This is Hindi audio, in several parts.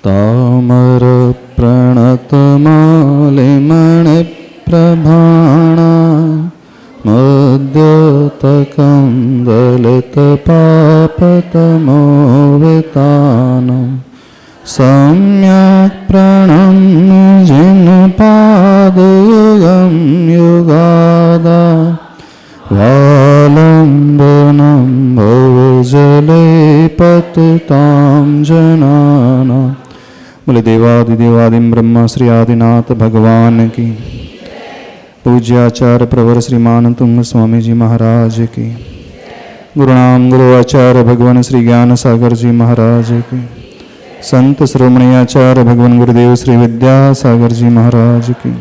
तामर प्रणतमालिमणिप्रभाणा मद्योतकं दलितपापतमोवितानं सम्यक् प्रणम्य जिनपादयुगं युगादा वालम्बनं भवजले पतितां जनानां। बोले देवादिदेवादिं ब्रह्मा श्री आदिनाथ भगवान की। पूज्याचार्य प्रवर श्रीमान तुंग स्वामी जी महाराज की। गुरुनाम गुरु आचार्य भगवान श्री ज्ञान सागर जी महाराज की। संत श्रोमणी आचार्य भगवान गुरुदेव श्री विद्यासागर जी महाराज की।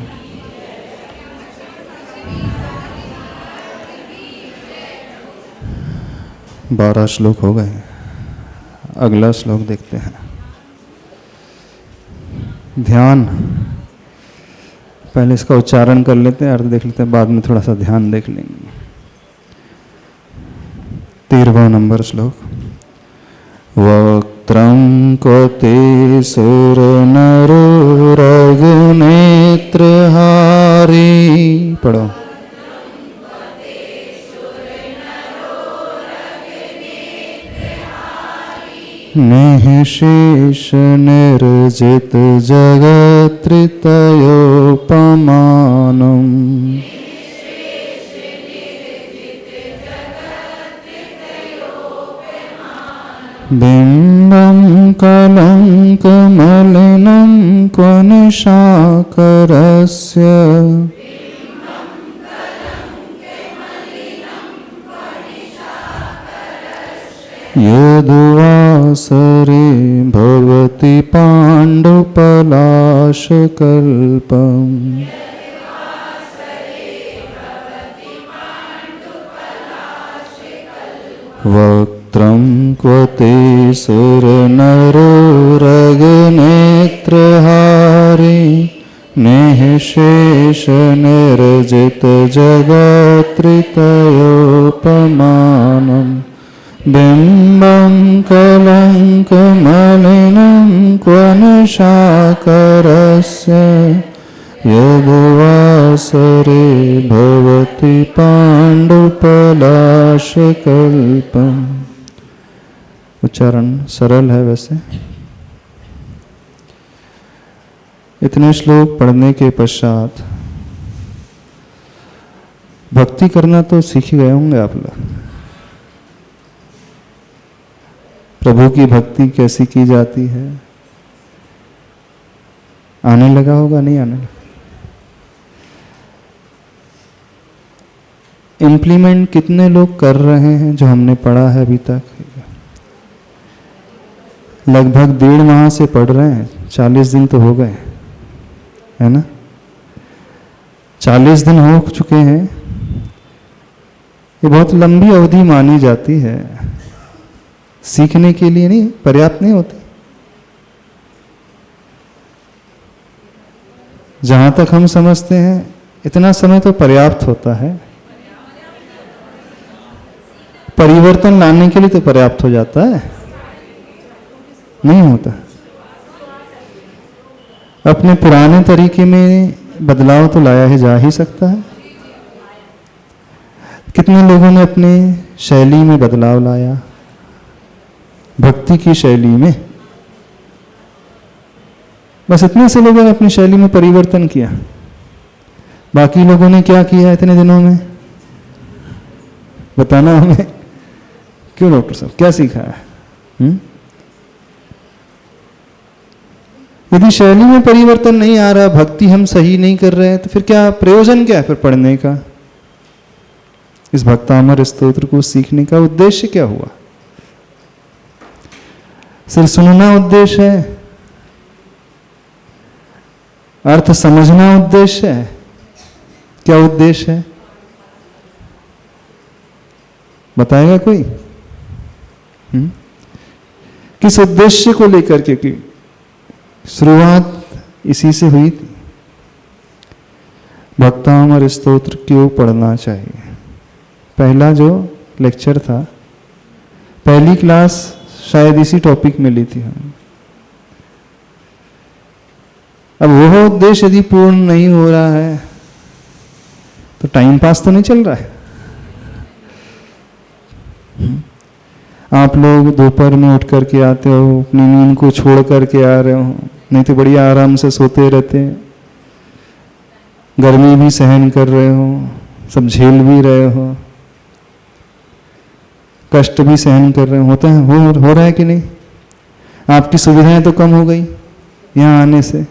12 श्लोक हो गए। अगला श्लोक देखते हैं। ध्यान, पहले इसका उच्चारण कर लेते हैं, अर्थ देख लेते हैं, बाद में थोड़ा सा ध्यान देख लेंगे। 13वां नंबर श्लोक। वक्त्रं क्वते सुरनरो रघुनेत्रहारी। पढ़ो। निःशेष निर्जित जगत्त्रितयोपमानम्। बिम्बं कलङ्कमलिनं क्व निशाकरस्य। यद्वासरे भवति पाण्डुपलाशकल्पम्। वक्त्रं क्वते सुरनरो रघुनेत्रहारी। निःशेष निर्जित जगत्त्रितयोपमानम्। बिम्बं कलङ्कमलिनं क्व निशाकरस्य। यद्वासरे भवति पाण्डुपलाशकल्पम्। उच्चारण सरल है वैसे। इतने श्लोक पढ़ने के पश्चात भक्ति करना तो सीख गए होंगे आप लोग। प्रभु की भक्ति कैसी की जाती है आने लगा होगा, नहीं आने लगा? इम्प्लीमेंट कितने लोग कर रहे हैं जो हमने पढ़ा है अभी तक? लगभग 1.5 माह से पढ़ रहे हैं। 40 दिन तो हो गए, है ना? 40 दिन हो चुके हैं। ये बहुत लंबी अवधि मानी जाती है, सीखने के लिए नहीं, पर्याप्त नहीं होती। जहां तक हम समझते हैं इतना समय तो पर्याप्त होता है। परिवर्तन लाने के लिए तो पर्याप्त हो जाता है, नहीं होता। अपने पुराने तरीके में बदलाव तो लाया ही जा ही सकता है। कितने लोगों ने अपनी शैली में बदलाव लाया, भक्ति की शैली में। बस इतने से लोगों ने अपनी शैली में परिवर्तन किया। बाकी लोगों ने क्या किया इतने दिनों में? बताना हमें। क्यों डॉक्टर साहब, क्या सीखा है? यदि शैली में परिवर्तन नहीं आ रहा, भक्ति हम सही नहीं कर रहे हैं, तो फिर क्या प्रयोजन क्या है फिर पढ़ने का? इस भक्तामर स्तोत्र को सीखने का उद्देश्य क्या हुआ? सिर्फ सुनना उद्देश्य है? अर्थ समझना उद्देश्य है? क्या उद्देश्य है? बताएगा कोई? किस उद्देश्य को लेकर के की शुरुआत इसी से हुई थी। भक्तामर स्तोत्र क्यों पढ़ना चाहिए? पहला जो लेक्चर था, पहली क्लास शायद इसी टॉपिक में ली थी हम। अब वह उद्देश्य यदि पूर्ण नहीं हो रहा है तो टाइम पास तो नहीं चल रहा है। आप लोग दोपहर में उठ करके आते हो, अपनी नींद को छोड़ करके आ रहे हो, नहीं तो बढ़िया आराम से सोते रहते हैं, गर्मी भी सहन कर रहे हो, सब झेल भी रहे हो, कष्ट भी सहन कर रहे हो, होता है, हो रहा है कि नहीं? आपकी सुविधाएं तो कम हो गई यहाँ आने से,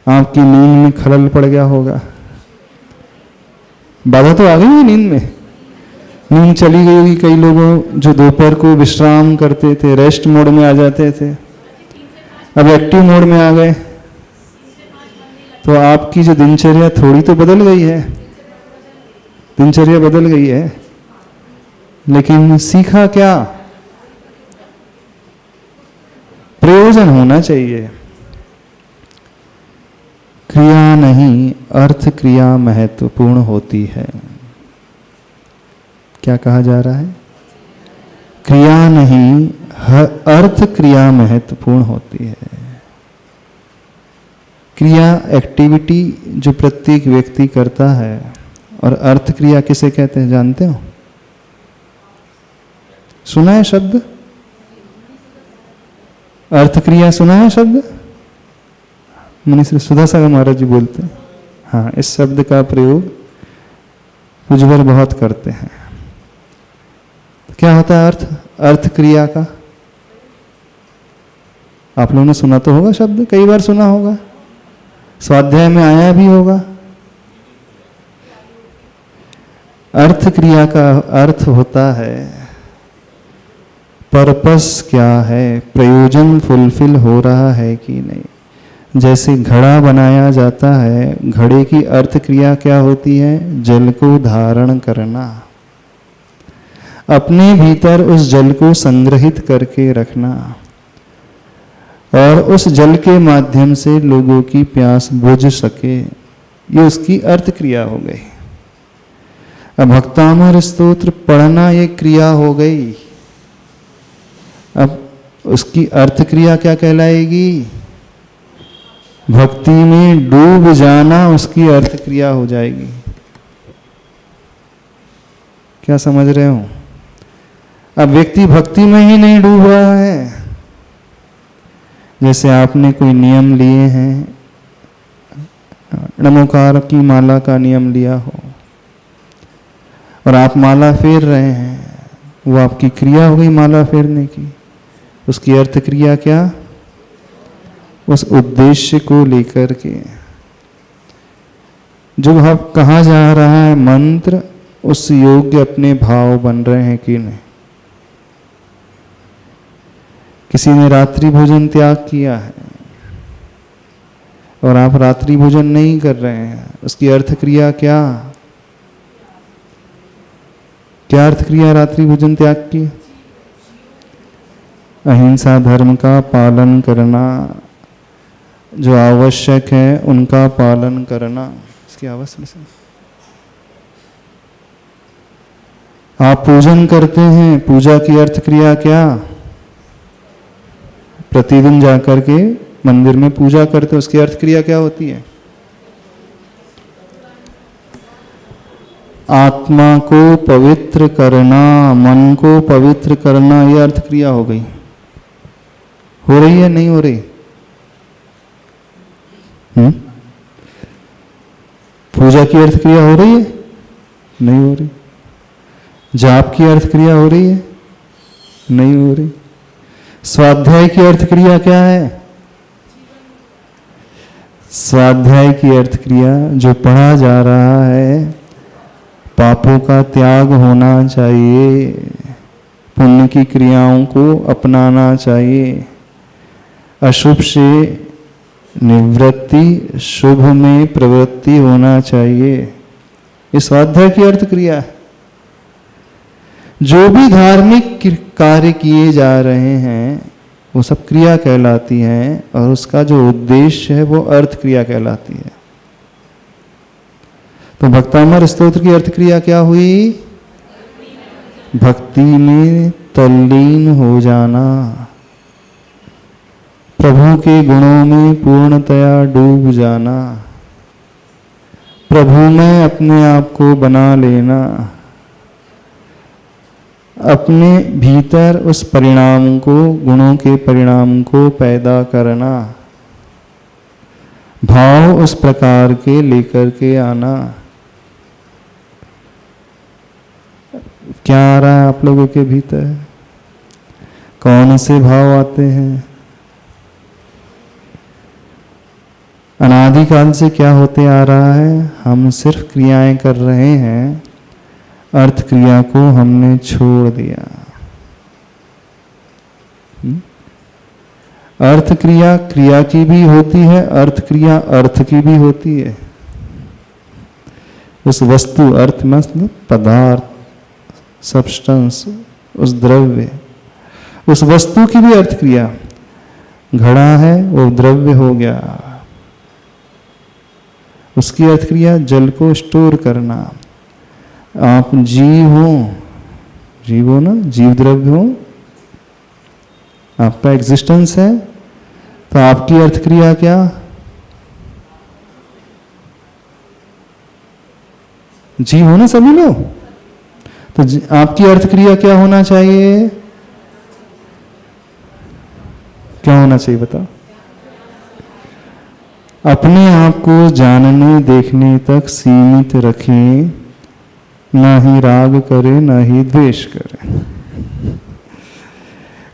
आपकी नींद में खलल पड़ गया होगा, बाधा तो आ गई है नींद में, नींद चली गई होगी। कई लोगों जो दोपहर को विश्राम करते थे, रेस्ट मोड में आ जाते थे, अब एक्टिव मोड में आ गए, तो आपकी जो दिनचर्या थोड़ी तो बदल गई है, दिनचर्या बदल गई है, लेकिन सीखा क्या? प्रयोजन होना चाहिए। क्रिया नहीं, अर्थ क्रिया महत्वपूर्ण होती है। क्या कहा जा रहा है? क्रिया नहीं, अर्थ क्रिया महत्वपूर्ण होती है। क्रिया एक्टिविटी जो प्रत्येक व्यक्ति करता है, और अर्थ क्रिया किसे कहते हैं जानते हो? सुना है शब्द अर्थ क्रिया? सुना है शब्द? मनीषी सुधा सागर महाराज जी बोलते हैं, हाँ, इस शब्द का प्रयोग उज्ज्वल बहुत करते हैं। क्या होता है अर्थ क्रिया का? आप लोगों ने सुना तो होगा शब्द, कई बार सुना होगा, स्वाध्याय में आया भी होगा। अर्थ क्रिया का अर्थ होता है पर्पस क्या है, प्रयोजन फुलफिल हो रहा है कि नहीं। जैसे घड़ा बनाया जाता है, घड़े की अर्थ क्रिया क्या होती है? जल को धारण करना, अपने भीतर उस जल को संग्रहित करके रखना, और उस जल के माध्यम से लोगों की प्यास बुझ सके, ये उसकी अर्थ क्रिया हो गई। अब भक्तामर स्तोत्र पढ़ना ये क्रिया हो गई, अब उसकी अर्थ क्रिया क्या कहलाएगी? भक्ति में डूब जाना उसकी अर्थ क्रिया हो जाएगी। क्या समझ रहे हो? अब व्यक्ति भक्ति में ही नहीं डूब रहा है। जैसे आपने कोई नियम लिए हैं, नमोकार की माला का नियम लिया हो, और आप माला फेर रहे हैं, वो आपकी क्रिया हो गई माला फेरने की। उसकी अर्थ क्रिया क्या? उस उद्देश्य को लेकर के जो भाव कहा जा रहा है मंत्र, उस योग्य अपने भाव बन रहे हैं कि नहीं। किसी ने रात्रि भोजन त्याग किया है और आप रात्रि भोजन नहीं कर रहे हैं, उसकी अर्थ क्रिया क्या? क्या अर्थ क्रिया रात्रि भोजन त्याग की? अहिंसा धर्म का पालन करना, जो आवश्यक है उनका पालन करना, इसकी आवश्यक। आप पूजन करते हैं, पूजा की अर्थ क्रिया क्या? प्रतिदिन जाकर के मंदिर में पूजा करते हैं, उसकी अर्थ क्रिया क्या होती है? आत्मा को पवित्र करना, मन को पवित्र करना, यह अर्थ क्रिया हो गई। हो रही है नहीं हो रही? पूजा की अर्थ क्रिया हो रही है? नहीं हो रही। जाप की अर्थ क्रिया हो रही है? नहीं हो रही। स्वाध्याय की अर्थ क्रिया क्या है? स्वाध्याय की अर्थ क्रिया जो पढ़ा जा रहा है, पापों का त्याग होना चाहिए, पुण्य की क्रियाओं को अपनाना चाहिए, अशुभ से निवृत्ति, शुभ में प्रवृत्ति होना चाहिए। इस स्वाध्याय की अर्थ क्रिया है। जो भी धार्मिक कार्य किए जा रहे हैं वो सब क्रिया कहलाती हैं, और उसका जो उद्देश्य है वो अर्थ क्रिया कहलाती है। तो भक्तामर स्तोत्र की अर्थ क्रिया क्या हुई? भक्ति में तल्लीन हो जाना, प्रभु के गुणों में पूर्णतया डूब जाना, प्रभु में अपने आप को बना लेना, अपने भीतर उस परिणाम को, गुणों के परिणाम को पैदा करना, भाव उस प्रकार के लेकर के आना। क्या आ रहा है आप लोगों के भीतर? कौन से भाव आते हैं? अनादिकाल से क्या होते आ रहा है? हम सिर्फ क्रियाएं कर रहे हैं, अर्थ क्रिया को हमने छोड़ दिया। अर्थ क्रिया क्रिया की भी होती है, अर्थ क्रिया अर्थ की भी होती है। उस वस्तु, अर्थ मतलब पदार्थ, सब्सटेंस, उस द्रव्य, उस वस्तु की भी अर्थ क्रिया। घड़ा है, वो द्रव्य हो गया, उसकी अर्थ क्रिया जल को स्टोर करना। आप जीव हो ना, जीव द्रव्य हो, आपका एग्जिस्टेंस है, तो आपकी अर्थ क्रिया क्या? जीव हो ना सभी लोग, तो आपकी अर्थ क्रिया क्या होना चाहिए? क्या होना चाहिए बताओ? अपने आप को जानने देखने तक सीमित रखें, ना ही राग करें ना ही द्वेष करें।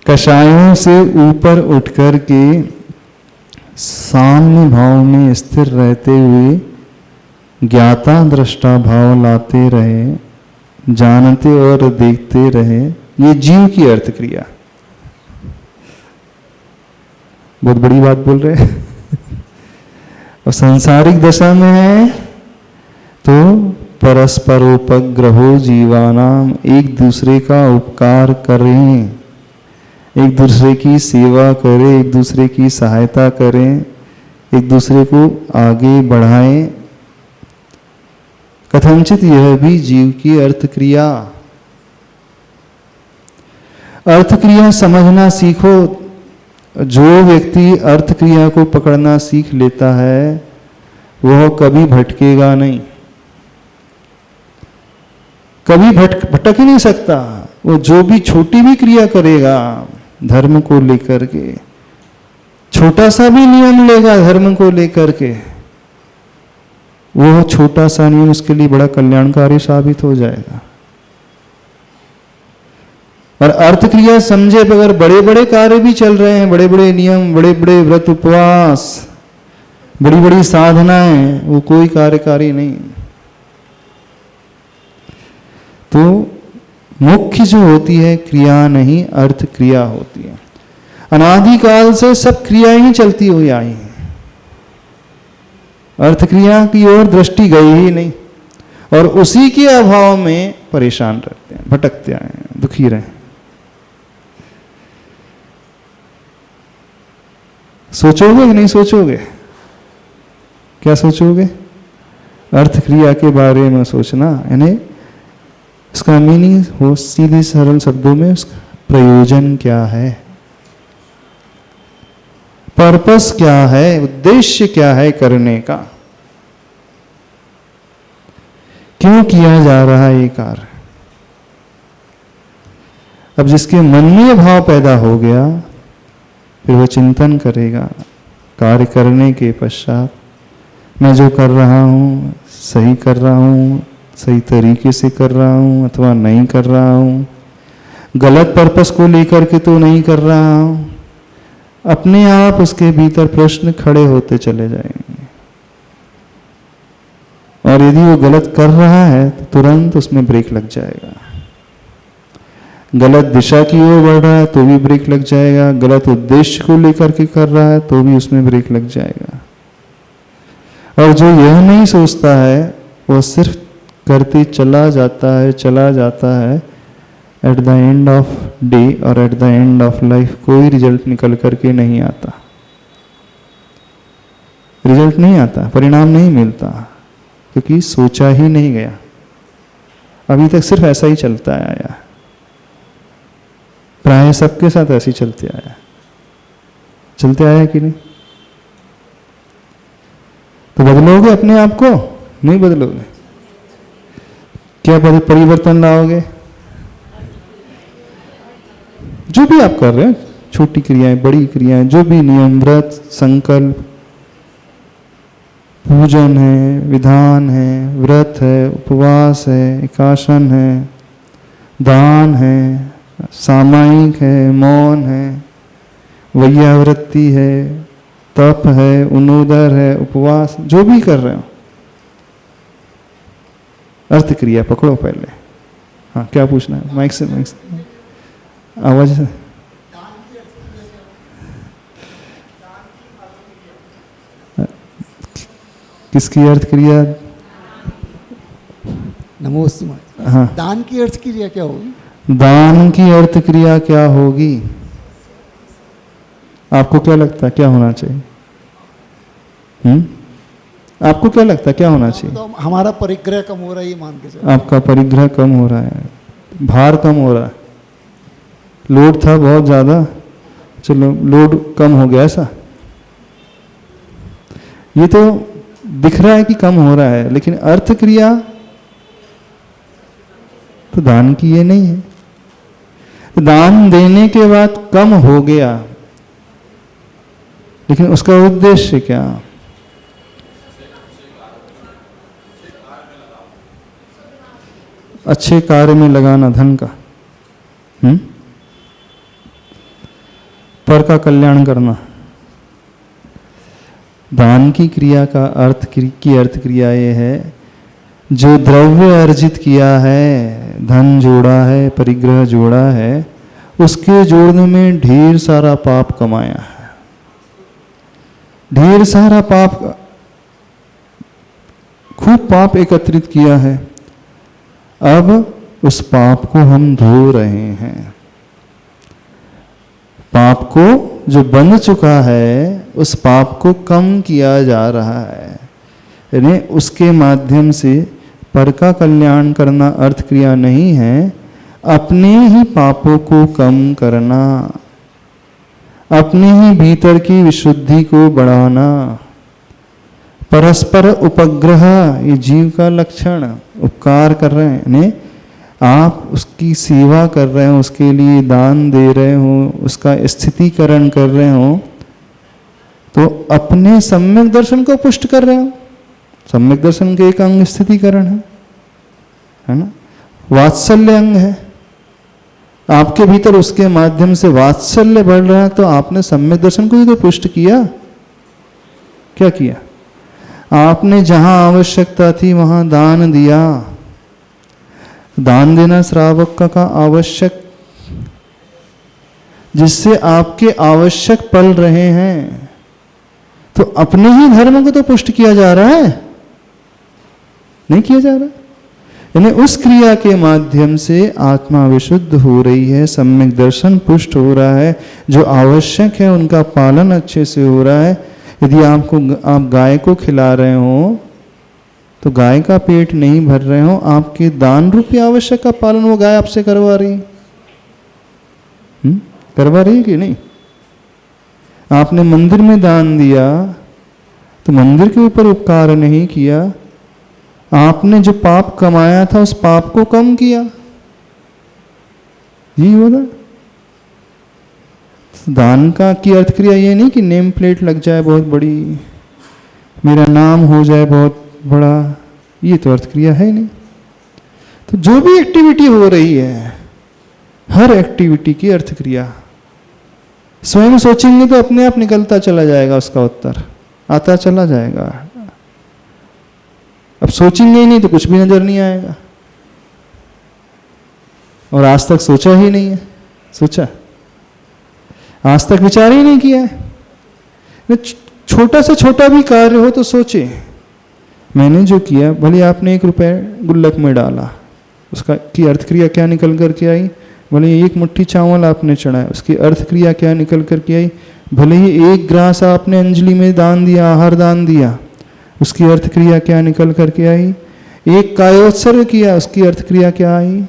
कषायों से ऊपर उठकर के साम्य भाव में स्थिर रहते हुए ज्ञाता दृष्टा भाव लाते रहे, जानते और देखते रहे। ये जीव की अर्थ क्रिया। बहुत बड़ी बात बोल रहे हैं। और सांसारिक दशा में है तो परस्परोपग्रहो जीवानाम, एक दूसरे का उपकार करें, एक दूसरे की सेवा करें, एक दूसरे की सहायता करें, एक दूसरे को आगे बढ़ाएं। कथनचित यह भी जीव की अर्थ क्रिया। अर्थ क्रिया समझना सीखो। जो व्यक्ति अर्थ क्रिया को पकड़ना सीख लेता है वह कभी भटकेगा नहीं, कभी भटक ही नहीं सकता। वो जो भी छोटी भी क्रिया करेगा धर्म को लेकर के, छोटा सा भी नियम लेगा धर्म को लेकर के, वो छोटा सा नियम उसके लिए बड़ा कल्याणकारी साबित हो जाएगा। और अर्थ क्रिया समझे बगैर बड़े बड़े कार्य भी चल रहे हैं, बड़े बड़े नियम, बड़े बड़े व्रत उपवास, बड़ी बड़ी साधनाएं, वो कोई कार्यकारी नहीं। तो मुख्य जो होती है क्रिया नहीं, अर्थ क्रिया होती है। अनादिकाल से सब क्रियाएं ही चलती हुई आई हैं, अर्थ क्रिया की ओर दृष्टि गई ही नहीं, और उसी के अभाव में परेशान रहते हैं, भटकते आए हैं, दुखी रहे। सोचोगे कि नहीं सोचोगे? क्या सोचोगे? अर्थ क्रिया के बारे में सोचना, यानी इसका मीनिंग हो सीधे सरल शब्दों में उसका प्रयोजन क्या है, पर्पस क्या है, उद्देश्य क्या है करने का, क्यों किया जा रहा है ये कार्य। अब जिसके मन में ये भाव पैदा हो गया फिर वह चिंतन करेगा कार्य करने के पश्चात, मैं जो कर रहा हूँ सही कर रहा हूँ, सही तरीके से कर रहा हूँ अथवा नहीं कर रहा हूँ, गलत पर्पस को लेकर के तो नहीं कर रहा हूँ। अपने आप उसके भीतर प्रश्न खड़े होते चले जाएंगे, और यदि वो गलत कर रहा है तो तुरंत उसमें ब्रेक लग जाएगा। गलत दिशा की ओर बढ़ रहा है तो भी ब्रेक लग जाएगा, गलत उद्देश्य को लेकर के कर रहा है तो भी उसमें ब्रेक लग जाएगा। और जो यह नहीं सोचता है वह सिर्फ करते चला जाता है। At the end of day और at the end of life कोई रिजल्ट निकल करके नहीं आता, रिजल्ट नहीं आता, परिणाम नहीं मिलता, क्योंकि सोचा ही नहीं गया। अभी तक सिर्फ ऐसा ही चलता आया, प्राय सबके साथ ऐसे ही चलते आया। चलते आया कि नहीं? तो बदलोगे अपने आप को? नहीं बदलोगे। क्या परिवर्तन लाओगे? जो भी आप कर रहे हैं, छोटी क्रियाएं, बड़ी क्रियाएं, जो भी नियम, व्रत, संकल्प, पूजन है, विधान है, व्रत है, उपवास है, एकासन है, दान है, सामायिक है, मौन है, वैयावृत्ति है, तप है, उनोदर है, उपवास, जो भी कर रहे हो, अर्थ क्रिया पकड़ो पहले। हाँ, क्या पूछना है? माइक से आवाज से। किसकी अर्थ क्रिया? नमोस्तु। हाँ, दान की अर्थ क्रिया क्या होगी? दान की अर्थ क्रिया क्या होगी? आपको क्या लगता है क्या होना चाहिए? आपको क्या लगता है क्या होना चाहिए? तो हमारा परिग्रह कम हो रहा है, ये मान के चलो। आपका परिग्रह कम हो रहा है, भार कम हो रहा है। लोड था बहुत ज्यादा, चलो लोड कम हो गया, ऐसा? ये तो दिख रहा है कि कम हो रहा है, लेकिन अर्थ क्रिया तो दान की ये नहीं है। दान देने के बाद कम हो गया, लेकिन उसका उद्देश्य क्या? अच्छे कार्य में लगाना धन का, पर का कल्याण करना। दान की क्रिया का अर्थ की अर्थ क्रिया ये है, जो द्रव्य अर्जित किया है, धन जोड़ा है, परिग्रह जोड़ा है, उसके जोड़ने में ढेर सारा पाप कमाया है, ढेर सारा पाप, खूब पाप एकत्रित किया है। अब उस पाप को हम धो रहे हैं। पाप को जो बन चुका है, उस पाप को कम किया जा रहा है, यानी उसके माध्यम से पर का कल्याण करना अर्थ क्रिया नहीं है, अपने ही पापों को कम करना, अपने ही भीतर की विशुद्धि को बढ़ाना। परस्पर उपग्रह, ये जीव का लक्षण, उपकार कर रहे हैं, आप उसकी सेवा कर रहे हो, उसके लिए दान दे रहे हो, उसका स्थितिकरण कर रहे हो, तो अपने सम्यक दर्शन को पुष्ट कर रहे हो। सम्यक दर्शन के एक अंग स्थितिकरण है ना, वात्सल्य अंग है आपके भीतर, उसके माध्यम से वात्सल्य बढ़ रहा है, तो आपने सम्यक दर्शन को ही तो पुष्ट किया। क्या किया आपने? जहां आवश्यकता थी वहां दान दिया। दान देना श्रावक का आवश्यक, जिससे आपके आवश्यक पल रहे हैं, तो अपने ही धर्म को तो पुष्ट किया जा रहा है, नहीं किया जा रहा। यानी उस क्रिया के माध्यम से आत्मा विशुद्ध हो रही है, सम्यक दर्शन पुष्ट हो रहा है, जो आवश्यक है उनका पालन अच्छे से हो रहा है। यदि आप गाय को खिला रहे हो तो गाय का पेट नहीं भर रहे हो, आपके दान रूपी आवश्यक का पालन वो गाय आपसे करवा रही है, करवा रही है कि नहीं? आपने मंदिर में दान दिया तो मंदिर के ऊपर उपकार नहीं किया, आपने जो पाप कमाया था उस पाप को कम किया। यही होगा दान का की अर्थ क्रिया। ये नहीं कि नेम प्लेट लग जाए बहुत बड़ी, मेरा नाम हो जाए बहुत बड़ा, ये तो अर्थ क्रिया है नहीं। तो जो भी एक्टिविटी हो रही है, हर एक्टिविटी की अर्थ क्रिया, स्वयं सोचेंगे तो अपने आप निकलता चला जाएगा, उसका उत्तर आता चला जाएगा। अब सोचेंगे ही नहीं तो कुछ भी नजर नहीं आएगा। और आज तक सोचा ही नहीं है, सोचा आज तक विचार ही नहीं किया है। छोटा से छोटा भी कार्य हो तो सोचे, मैंने जो किया, भले आपने 1 रुपये गुल्लक में डाला, उसका की अर्थ क्रिया क्या निकल कर के आई? भले ही 1 मुट्ठी चावल आपने चढ़ाया, उसकी अर्थ क्रिया क्या निकल कर के आई? भले ही 1 ग्रास आपने अंजलि में दान दिया, आहार दान दिया, उसकी अर्थ क्रिया क्या निकल कर के आई? 1 कायोत्सर्ग किया, उसकी अर्थ क्रिया क्या आई?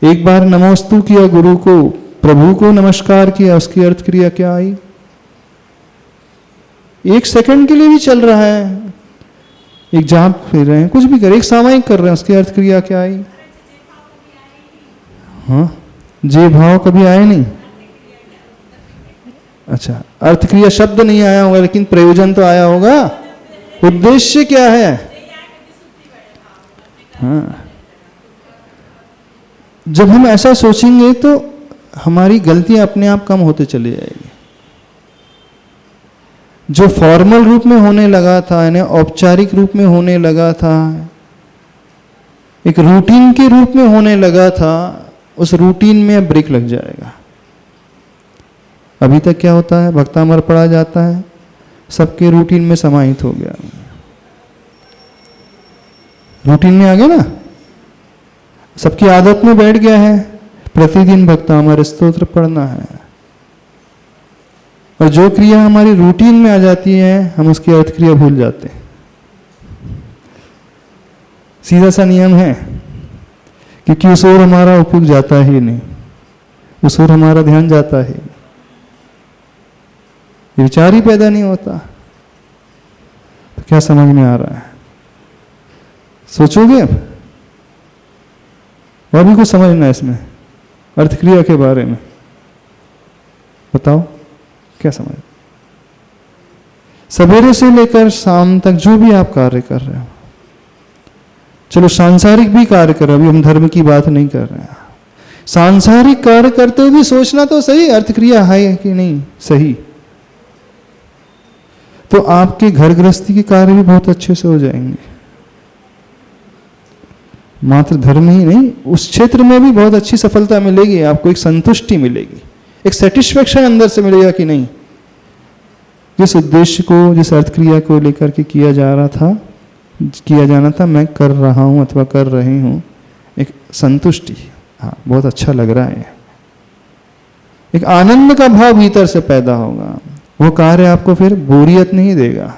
1 बार नमोस्तु किया, गुरु को, प्रभु को नमस्कार किया, उसकी अर्थ क्रिया क्या आई? एक सेकंड के लिए भी चल रहा है, एक जाप फिर रहे हैं, कुछ भी कर, एक सामयिक कर रहे हैं, उसकी अर्थ क्रिया क्या आई? हाँ, जे भाव कभी आए नहीं। अच्छा, अर्थ क्रिया शब्द नहीं आया होगा, लेकिन प्रयोजन तो आया होगा। उद्देश्य क्या है? हाँ, जब हम ऐसा सोचेंगे तो हमारी गलतियां अपने आप कम होते चली जाएगी। जो फॉर्मल रूप में होने लगा था, यानी औपचारिक रूप में होने लगा था, एक रूटीन के रूप में होने लगा था, उस रूटीन में ब्रेक लग जाएगा। अभी तक क्या होता है, भक्तामर पढ़ा जाता है, सबके रूटीन में समाहित हो गया, रूटीन में आ गया ना, सबकी आदत में बैठ गया है, प्रतिदिन भक्तामर स्तोत्र पढ़ना है। और जो क्रिया हमारी रूटीन में आ जाती है, हम उसकी अर्थ क्रिया भूल जाते हैं। सीधा सा नियम है, क्योंकि उस ओर हमारा उपयोग जाता ही नहीं, उस ओर हमारा ध्यान जाता ही नहीं, विचार ही पैदा नहीं होता। तो क्या समझ में आ रहा है? सोचोगे अब? और भी कुछ समझना है इसमें, अर्थ क्रिया के बारे में बताओ, क्या समझ? सवेरे से लेकर शाम तक जो भी आप कार्य कर रहे हो, चलो सांसारिक भी कार्य कर रहे हो, अभी हम धर्म की बात नहीं कर रहे हैं, सांसारिक कार्य करते हुए भी सोचना तो सही, अर्थ क्रिया है कि नहीं सही, तो आपके घर गृहस्थी के कार्य भी बहुत अच्छे से हो जाएंगे। मात्र धर्म ही नहीं, उस क्षेत्र में भी बहुत अच्छी सफलता मिलेगी आपको, एक संतुष्टि मिलेगी, एक सेटिस्फेक्शन अंदर से मिलेगा कि नहीं, जिस उद्देश्य को, जिस अर्थ क्रिया को लेकर के किया जाना था, मैं कर रहा हूं अथवा कर रही हूं, एक संतुष्टि, हाँ बहुत अच्छा लग रहा है, एक आनंद का भाव भीतर से पैदा होगा। वो कार्य आपको फिर बोरियत नहीं देगा,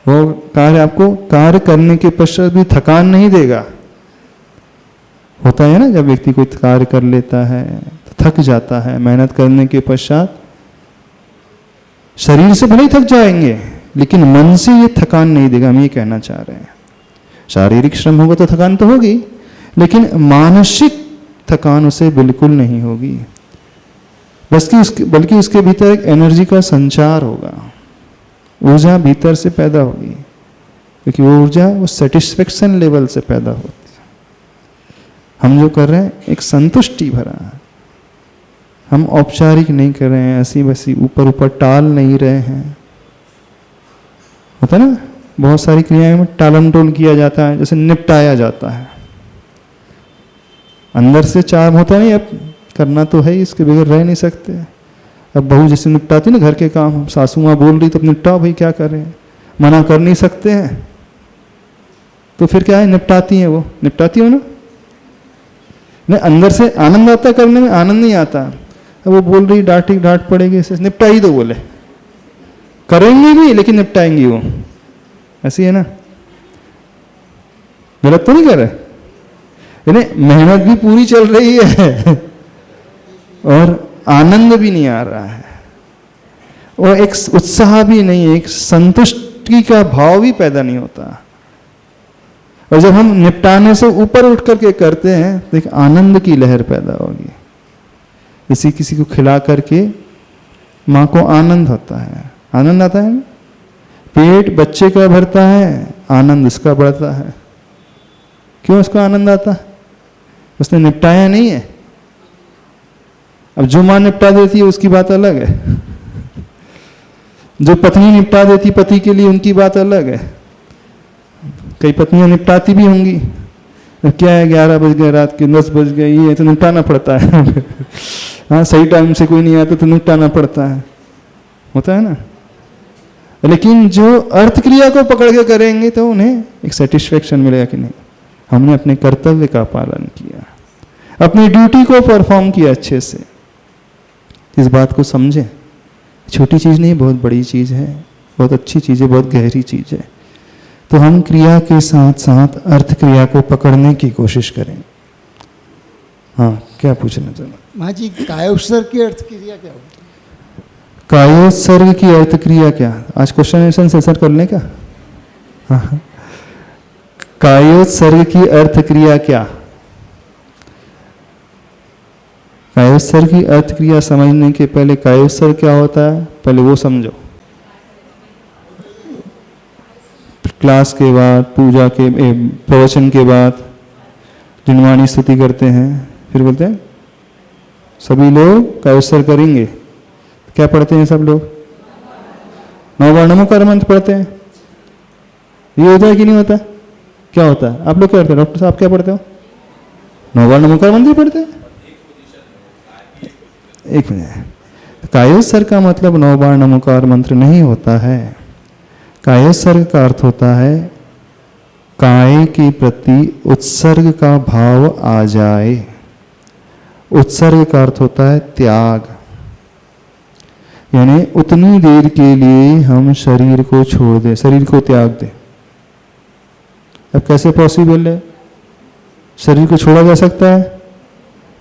वो कार्य आपको कार्य करने के पश्चात भी थकान नहीं देगा। होता है ना, जब व्यक्ति कोई कार्य कर लेता है तो थक जाता है, मेहनत करने के पश्चात शरीर से भले ही थक जाएंगे, लेकिन मन से ये थकान नहीं देगा, हम ये कहना चाह रहे हैं। शारीरिक श्रम होगा तो थकान तो होगी, लेकिन मानसिक थकान उसे बिल्कुल नहीं होगी, बल्कि उसके भीतर एक एनर्जी का संचार होगा, ऊर्जा भीतर से पैदा होगी, क्योंकि वो ऊर्जा वो सेटिस्फेक्शन लेवल से पैदा होती है। हम जो कर रहे हैं एक संतुष्टि भरा है, हम औपचारिक नहीं कर रहे हैं, ऐसी वैसी ऊपर ऊपर टाल नहीं रहे हैं। होता है ना, बहुत सारी क्रियाएं में टालम टोल किया जाता है, जैसे निपटाया जाता है, अंदर से चाह होता नहीं, अब करना तो है, इसके बगैर रह नहीं सकते। अब बहू जैसे निपटाती ना घर के काम, सासू माँ बोल रही तो निपटाओ भाई, क्या कर रहे हैं, मना कर नहीं सकते हैं, तो फिर क्या है, निपटाती हैं, वो निपटाती हो ना, नहीं अंदर से आनंद आता करने में, आनंद नहीं आता। अब वो बोल रही, डांट पड़ेगी, इसे निपटा ही दो, बोले करेंगे भी लेकिन निपटाएंगी वो, ऐसी है ना, गलत तो नहीं कर रहे, यानी मेहनत भी पूरी चल रही है और आनंद भी नहीं आ रहा है, और एक उत्साह भी नहीं, एक संतुष्टि का भाव भी पैदा नहीं होता। और जब हम निपटाने से ऊपर उठ करके करते हैं तो एक आनंद की लहर पैदा होगी। किसी को खिला करके माँ को आनंद होता है, आनंद आता है, पेट बच्चे का भरता है, आनंद उसका बढ़ता है। क्यों उसको आनंद आता है? उसने निपटाया नहीं है। अब जो माँ निपटा देती है उसकी बात अलग है, जो पत्नी निपटा देती पति के लिए उनकी बात अलग है। कई पत्नियां निपटाती भी होंगी, क्या है 11 बज गए रात के, 10 बज गए, ये तो निपटाना पड़ता है हाँ, सही टाइम से कोई नहीं आता तो निपटाना पड़ता है, होता है ना। लेकिन जो अर्थ क्रिया को पकड़ के करेंगे तो उन्हें एक सेटिस्फेक्शन मिलेगा कि नहीं, हमने अपने कर्तव्य का पालन किया, अपनी ड्यूटी को परफॉर्म किया अच्छे से। इस बात को समझें, छोटी चीज़ नहीं, बहुत बड़ी चीज़ है, बहुत अच्छी चीज़ है, बहुत गहरी चीज़ है। तो हम क्रिया के साथ साथ अर्थ क्रिया को पकड़ने की कोशिश करें। हाँ, क्या पूछना चाहना? माँ जी, कायोत्सर्ग की अर्थ क्रिया क्या होगी? कायोत्सर्ग की अर्थ क्रिया क्या? आज क्वेश्चन आंसर सेशन कर लें क्या? हाँ। कायोत्सर्ग की अर्थ क्रिया क्या? कायोत्सर्ग की अर्थ क्रिया समझने के पहले कायोत्सर्ग क्या होता है पहले वो समझो। क्लास के बाद, पूजा के प्रवचन के बाद जिनवाणी स्तुति करते हैं, फिर बोलते हैं सभी लोग कायोत्सर्ग करेंगे। क्या पढ़ते हैं सब लोग? 9 बार नमोकार मंत्र पढ़ते हैं। ये होता है कि नहीं होता? क्या होता है? आप लोग क्या करते हैं? डॉक्टर साहब क्या पढ़ते हो? 9 बार नमोकार मंत्र पढ़ते हैं। एक मिनट, कायोत्सर्ग का मतलब 9 बार नमोकार मंत्र नहीं होता है। कायोत्सर्ग का अर्थ होता है काय के प्रति उत्सर्ग का भाव आ जाए। उत्सर्ग का अर्थ होता है त्याग, यानी उतनी देर के लिए हम शरीर को छोड़ दें, शरीर को त्याग दें। अब कैसे पॉसिबल है? शरीर को छोड़ा जा सकता है?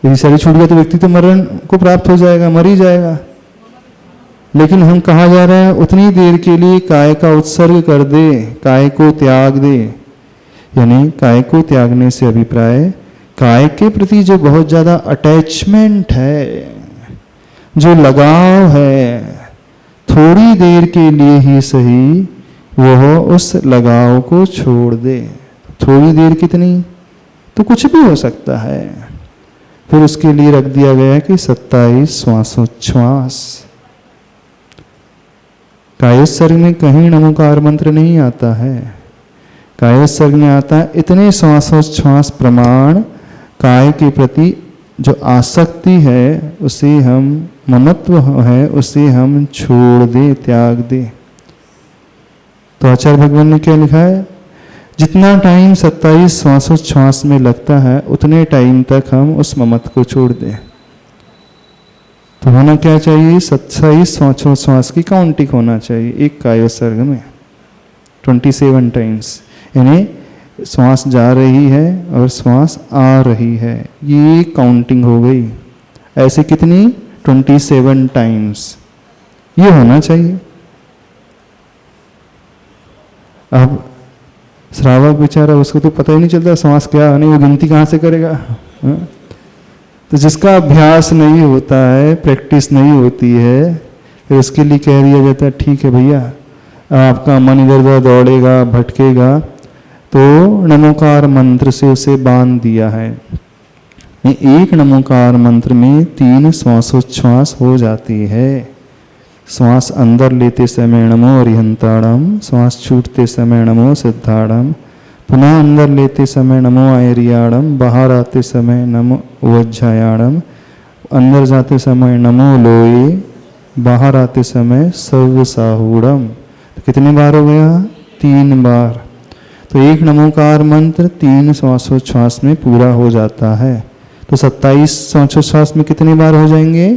यदि शरीर छूट गया तो व्यक्ति तो मरण को प्राप्त हो जाएगा, मर ही जाएगा। लेकिन हम कहा जा रहे हैं उतनी देर के लिए काय का उत्सर्ग कर दे, काय को त्याग दे। यानी काय को त्यागने से अभिप्राय काय के प्रति जो बहुत ज्यादा अटैचमेंट है, जो लगाव है, थोड़ी देर के लिए ही सही वह उस लगाव को छोड़ दे। थोड़ी देर कितनी? तो कुछ भी हो सकता है। फिर उसके लिए रख दिया गया है कि 27 श्वासोच्छ्वास। कायोत्सर्ग में कहीं नमोकार मंत्र नहीं आता है। कायोत्सर्ग में आता है इतने श्वासोच्छ्वास प्रमाण काय के प्रति जो आसक्ति है, उसे हम, ममत्व है, उसे हम छोड़ दे, त्याग दे। तो आचार्य भगवान ने क्या लिखा है? जितना टाइम 27 श्वासोच्छ्वास में लगता है उतने टाइम तक हम उस ममत्व को छोड़ दें। तो होना क्या चाहिए? 27 श्वासोच्छ्वास की काउंटिंग होना चाहिए एक कायोत्सर्ग में 27 टाइम्स। यानी श्वास जा रही है और श्वास आ रही है, ये काउंटिंग हो गई। ऐसे कितनी? 27 टाइम्स ये होना चाहिए। अब श्रावक बेचारा, उसको तो पता ही नहीं चलता श्वास क्या नहीं, वो गिनती कहाँ से करेगा? तो जिसका अभ्यास नहीं होता है, प्रैक्टिस नहीं होती है, फिर उसके लिए कह दिया जाता है ठीक है भैया, आपका मन इधर उधर दौड़ेगा, भटकेगा, तो नमोकार मंत्र से उसे बांध दिया है। एक नमोकार मंत्र में 3 श्वासोच्छ्वास हो जाती है। श्वास अंदर लेते समय नमो अरिहंताणम, श्वास छूटते समय नमो सिद्धाणम, पुनः अंदर लेते समय नमो आयरियाणम, बाहर आते समय नमो वज्जायाणम, अंदर जाते समय नमो लोये, बाहर आते समय सर्वसाहूणम। तो कितने बार हो गया? 3 बार। तो एक नमोकार मंत्र 3 श्वासोच्छ्वास में पूरा हो जाता है। तो 27 श्वासोच्छ्वास में कितने बार हो जाएंगे?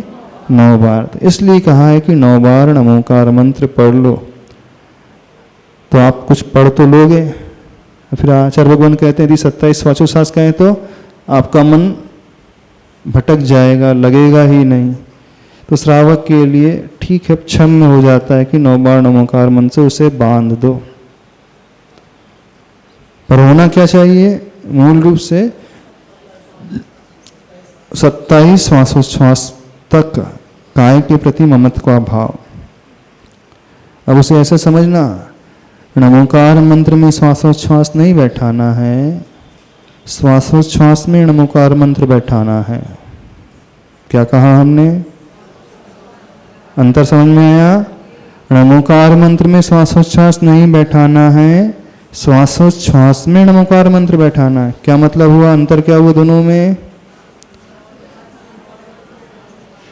9 बार। तो इसलिए कहा है कि 9 बार नमोकार मंत्र पढ़ लो। तो आप कुछ पढ़ तो लोगे, फिर आचार्य भगवान कहते हैं यदि 27 श्वासोच्छ्वास कहें तो आपका मन भटक जाएगा, लगेगा ही नहीं। तो श्रावक के लिए ठीक है, क्षम्य हो जाता है कि 9 बार नमोकार मंत्र से उसे बांध दो। पर होना क्या चाहिए? मूल रूप से 27 श्वासोच्छ्वास तक काय के प्रति ममत्व का भाव। अब उसे ऐसा समझना, नमोकार मंत्र में श्वासोच्छ्वास नहीं बैठाना है, श्वासोच्छ्वास में नमोकार मंत्र बैठाना है। क्या कहा हमने? अंतर समझ में आया? नमोकार मंत्र में श्वासोच्छ्वास नहीं बैठाना है, श्वासोच्छ्वास में नमोकार मंत्र बैठाना है। क्या मतलब हुआ? अंतर क्या हुआ दोनों में?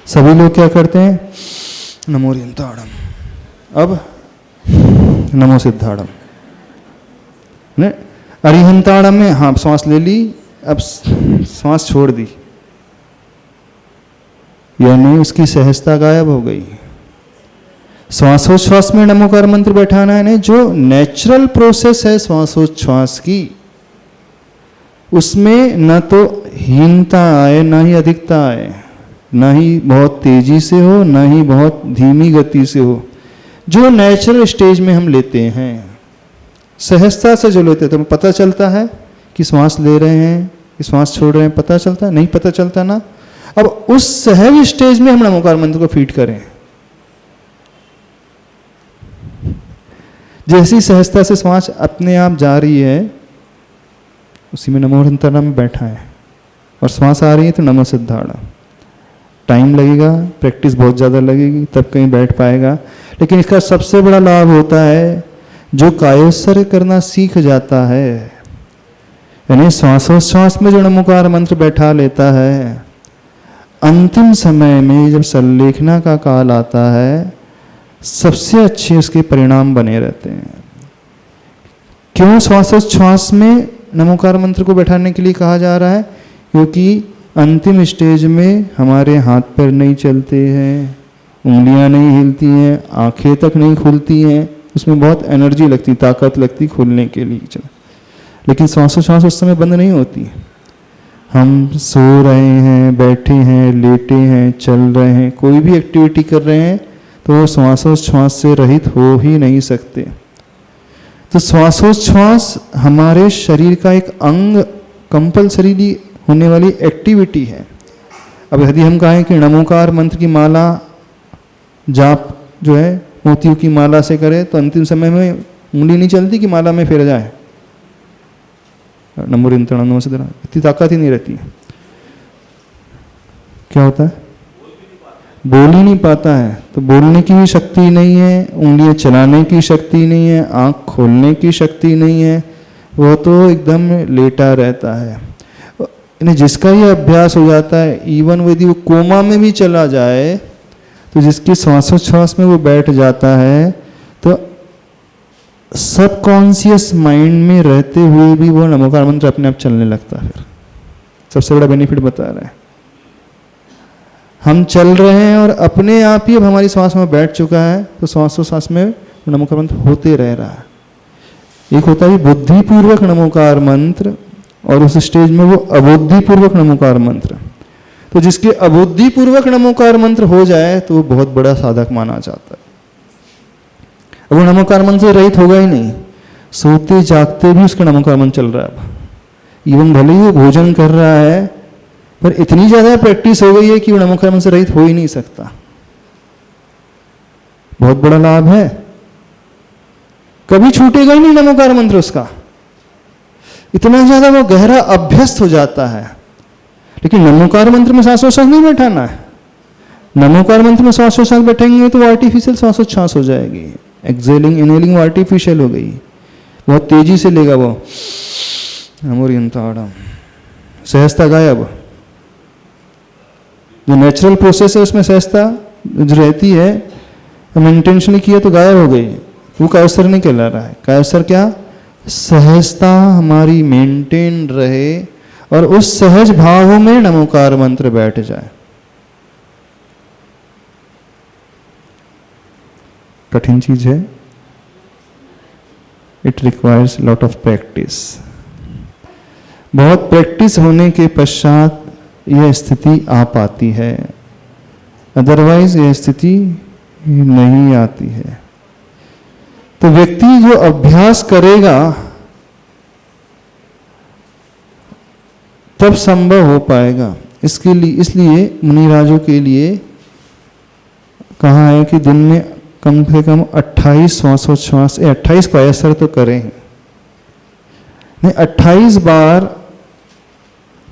सभी लोग क्या करते हैं? नमो अरिहंताणम, अब नमो सिद्धाणम। अरिहंताणम में हाँ श्वास ले ली, अब श्वास छोड़ दी, यानी उसकी सहजता गायब हो गई। श्वासोच्छ्वास में नमोकार मंत्र बैठाना है, जो नेचुरल प्रोसेस है श्वासोच्छ्वास की, उसमें न तो हीनता आए न ही अधिकता आए। ना ही बहुत तेजी से हो, ना ही बहुत धीमी गति से हो, जो नेचुरल स्टेज में हम लेते हैं, सहजता से जो लेते हैं, तो पता चलता है कि श्वास ले रहे हैं कि श्वास छोड़ रहे हैं, पता चलता है? नहीं पता चलता ना। अब उस सहज स्टेज में हम नमोकार मंत्र को फीड करें। जैसी सहजता से श्वास अपने आप जा रही है, उसी में नमो निरंतरम में बैठा है, और श्वास आ रही है तो नमो सिद्धाड़ा। टाइम लगेगा, प्रैक्टिस बहुत ज़्यादा लगेगी, तब कहीं बैठ पाएगा। लेकिन इसका सबसे बड़ा लाभ होता है जो कायोत्सर्ग करना सीख जाता है, यानी श्वासोच्छ्वास में जो नमोकार मंत्र बैठा लेता है, अंतिम समय में जब संलेखना का काल आता है, सबसे अच्छे उसके परिणाम बने रहते हैं। क्यों श्वासोच्छ्वास में नमोकार मंत्र को बैठाने के लिए कहा जा रहा है? क्योंकि अंतिम स्टेज में हमारे हाथ पैर नहीं चलते हैं, उंगलियां नहीं हिलती हैं, आंखें तक नहीं खुलती हैं, उसमें बहुत एनर्जी लगती, ताकत लगती खुलने के लिए। लेकिन श्वासोच्छ्वास उस समय बंद नहीं होती। हम सो रहे हैं, बैठे हैं, लेटे हैं, चल रहे हैं, कोई भी एक्टिविटी कर रहे हैं, तो श्वासोच्छ्वास से रहित हो ही नहीं सकते। तो श्वासोच्छ्वास हमारे शरीर का एक अंग, कंपलसरी होने वाली एक्टिविटी है। अब यदि हम कहें कि नमोकार मंत्र की माला जाप जो है मोतियों की माला से करें, तो अंतिम समय में उंगली नहीं चलती कि माला में फिर जाए, नमो निरंतरम नमो सिद्धाड़ा, इतनी ताकत ही नहीं रहती है। क्या होता है? बोल ही नहीं पाता है। तो बोलने की भी शक्ति नहीं है, उंगलियां चलाने की शक्ति नहीं है, आंख खोलने की शक्ति नहीं है, वो तो एकदम लेटा रहता है। जिसका ये अभ्यास हो जाता है, इवन यदि वो कोमा में भी चला जाए, तो जिसकी श्वासोच्छ्वास में वो बैठ जाता है, तो सबकॉन्शियस माइंड में रहते हुए भी वो नमोकार मंत्र अपने आप चलने लगता है। फिर सबसे बड़ा बेनिफिट बता रहा है, हम चल रहे हैं और अपने आप ही अब हमारी श्वास में बैठ चुका है, तो श्वासोच्छ्वास में नमोकार मंत्र होते रह रहा है। एक होता है बुद्धिपूर्वक नमोकार मंत्र, और उस स्टेज में वो अबुद्धिपूर्वक नमोकार मंत्र। तो जिसके अबुद्धिपूर्वक नमोकार मंत्र हो जाए, तो वो बहुत बड़ा साधक माना जाता है। अब वो नमोकार मंत्र से रहित होगा ही नहीं, सोते जागते भी उसका नमोकार मंत्र चल रहा है। अब इवन भले ही वो भोजन कर रहा है, पर इतनी ज्यादा प्रैक्टिस हो गई है कि वो नमोकार मंत्र से रहित हो ही नहीं सकता। बहुत बड़ा लाभ है, कभी छूटेगा ही नहीं नमोकार मंत्र उसका, इतना ज्यादा वो गहरा अभ्यस्त हो जाता है। लेकिन नमोकार मंत्र में श्वासोच्छ्वास नहीं बैठाना है। नमोकार मंत्र में श्वासोच्छ्वास बैठेंगे तो वो आर्टिफिशियल श्वासोच्छ्वास हो जाएगी, एक्सेलिंग इनहेलिंग आर्टिफिशियल हो गई, बहुत तेजी से लेगा वो। नमो निरंतरम, सहजता गायब। जो नेचुरल प्रोसेस है उसमें सहजता जो रहती है, हम इंटेंशनली किया तो गायब हो गई, वो कायोत्सर्ग नहीं कहला रहा है। कायोत्सर्ग क्या? सहजता हमारी मेंटेन रहे और उस सहज भाव में नमोकार मंत्र बैठ जाए। कठिन चीज है, it requires lot of practice. बहुत प्रैक्टिस होने के पश्चात यह स्थिति आ पाती है, अदरवाइज यह स्थिति नहीं आती है। तो व्यक्ति जो अभ्यास करेगा तब संभव हो पाएगा। इसके लिए इसलिए मुनिराजों के लिए कहा है कि दिन में कम से कम 28 श्वासोच्छ्वास, 28 कायोत्सर्ग तो करें, नहीं 28 बार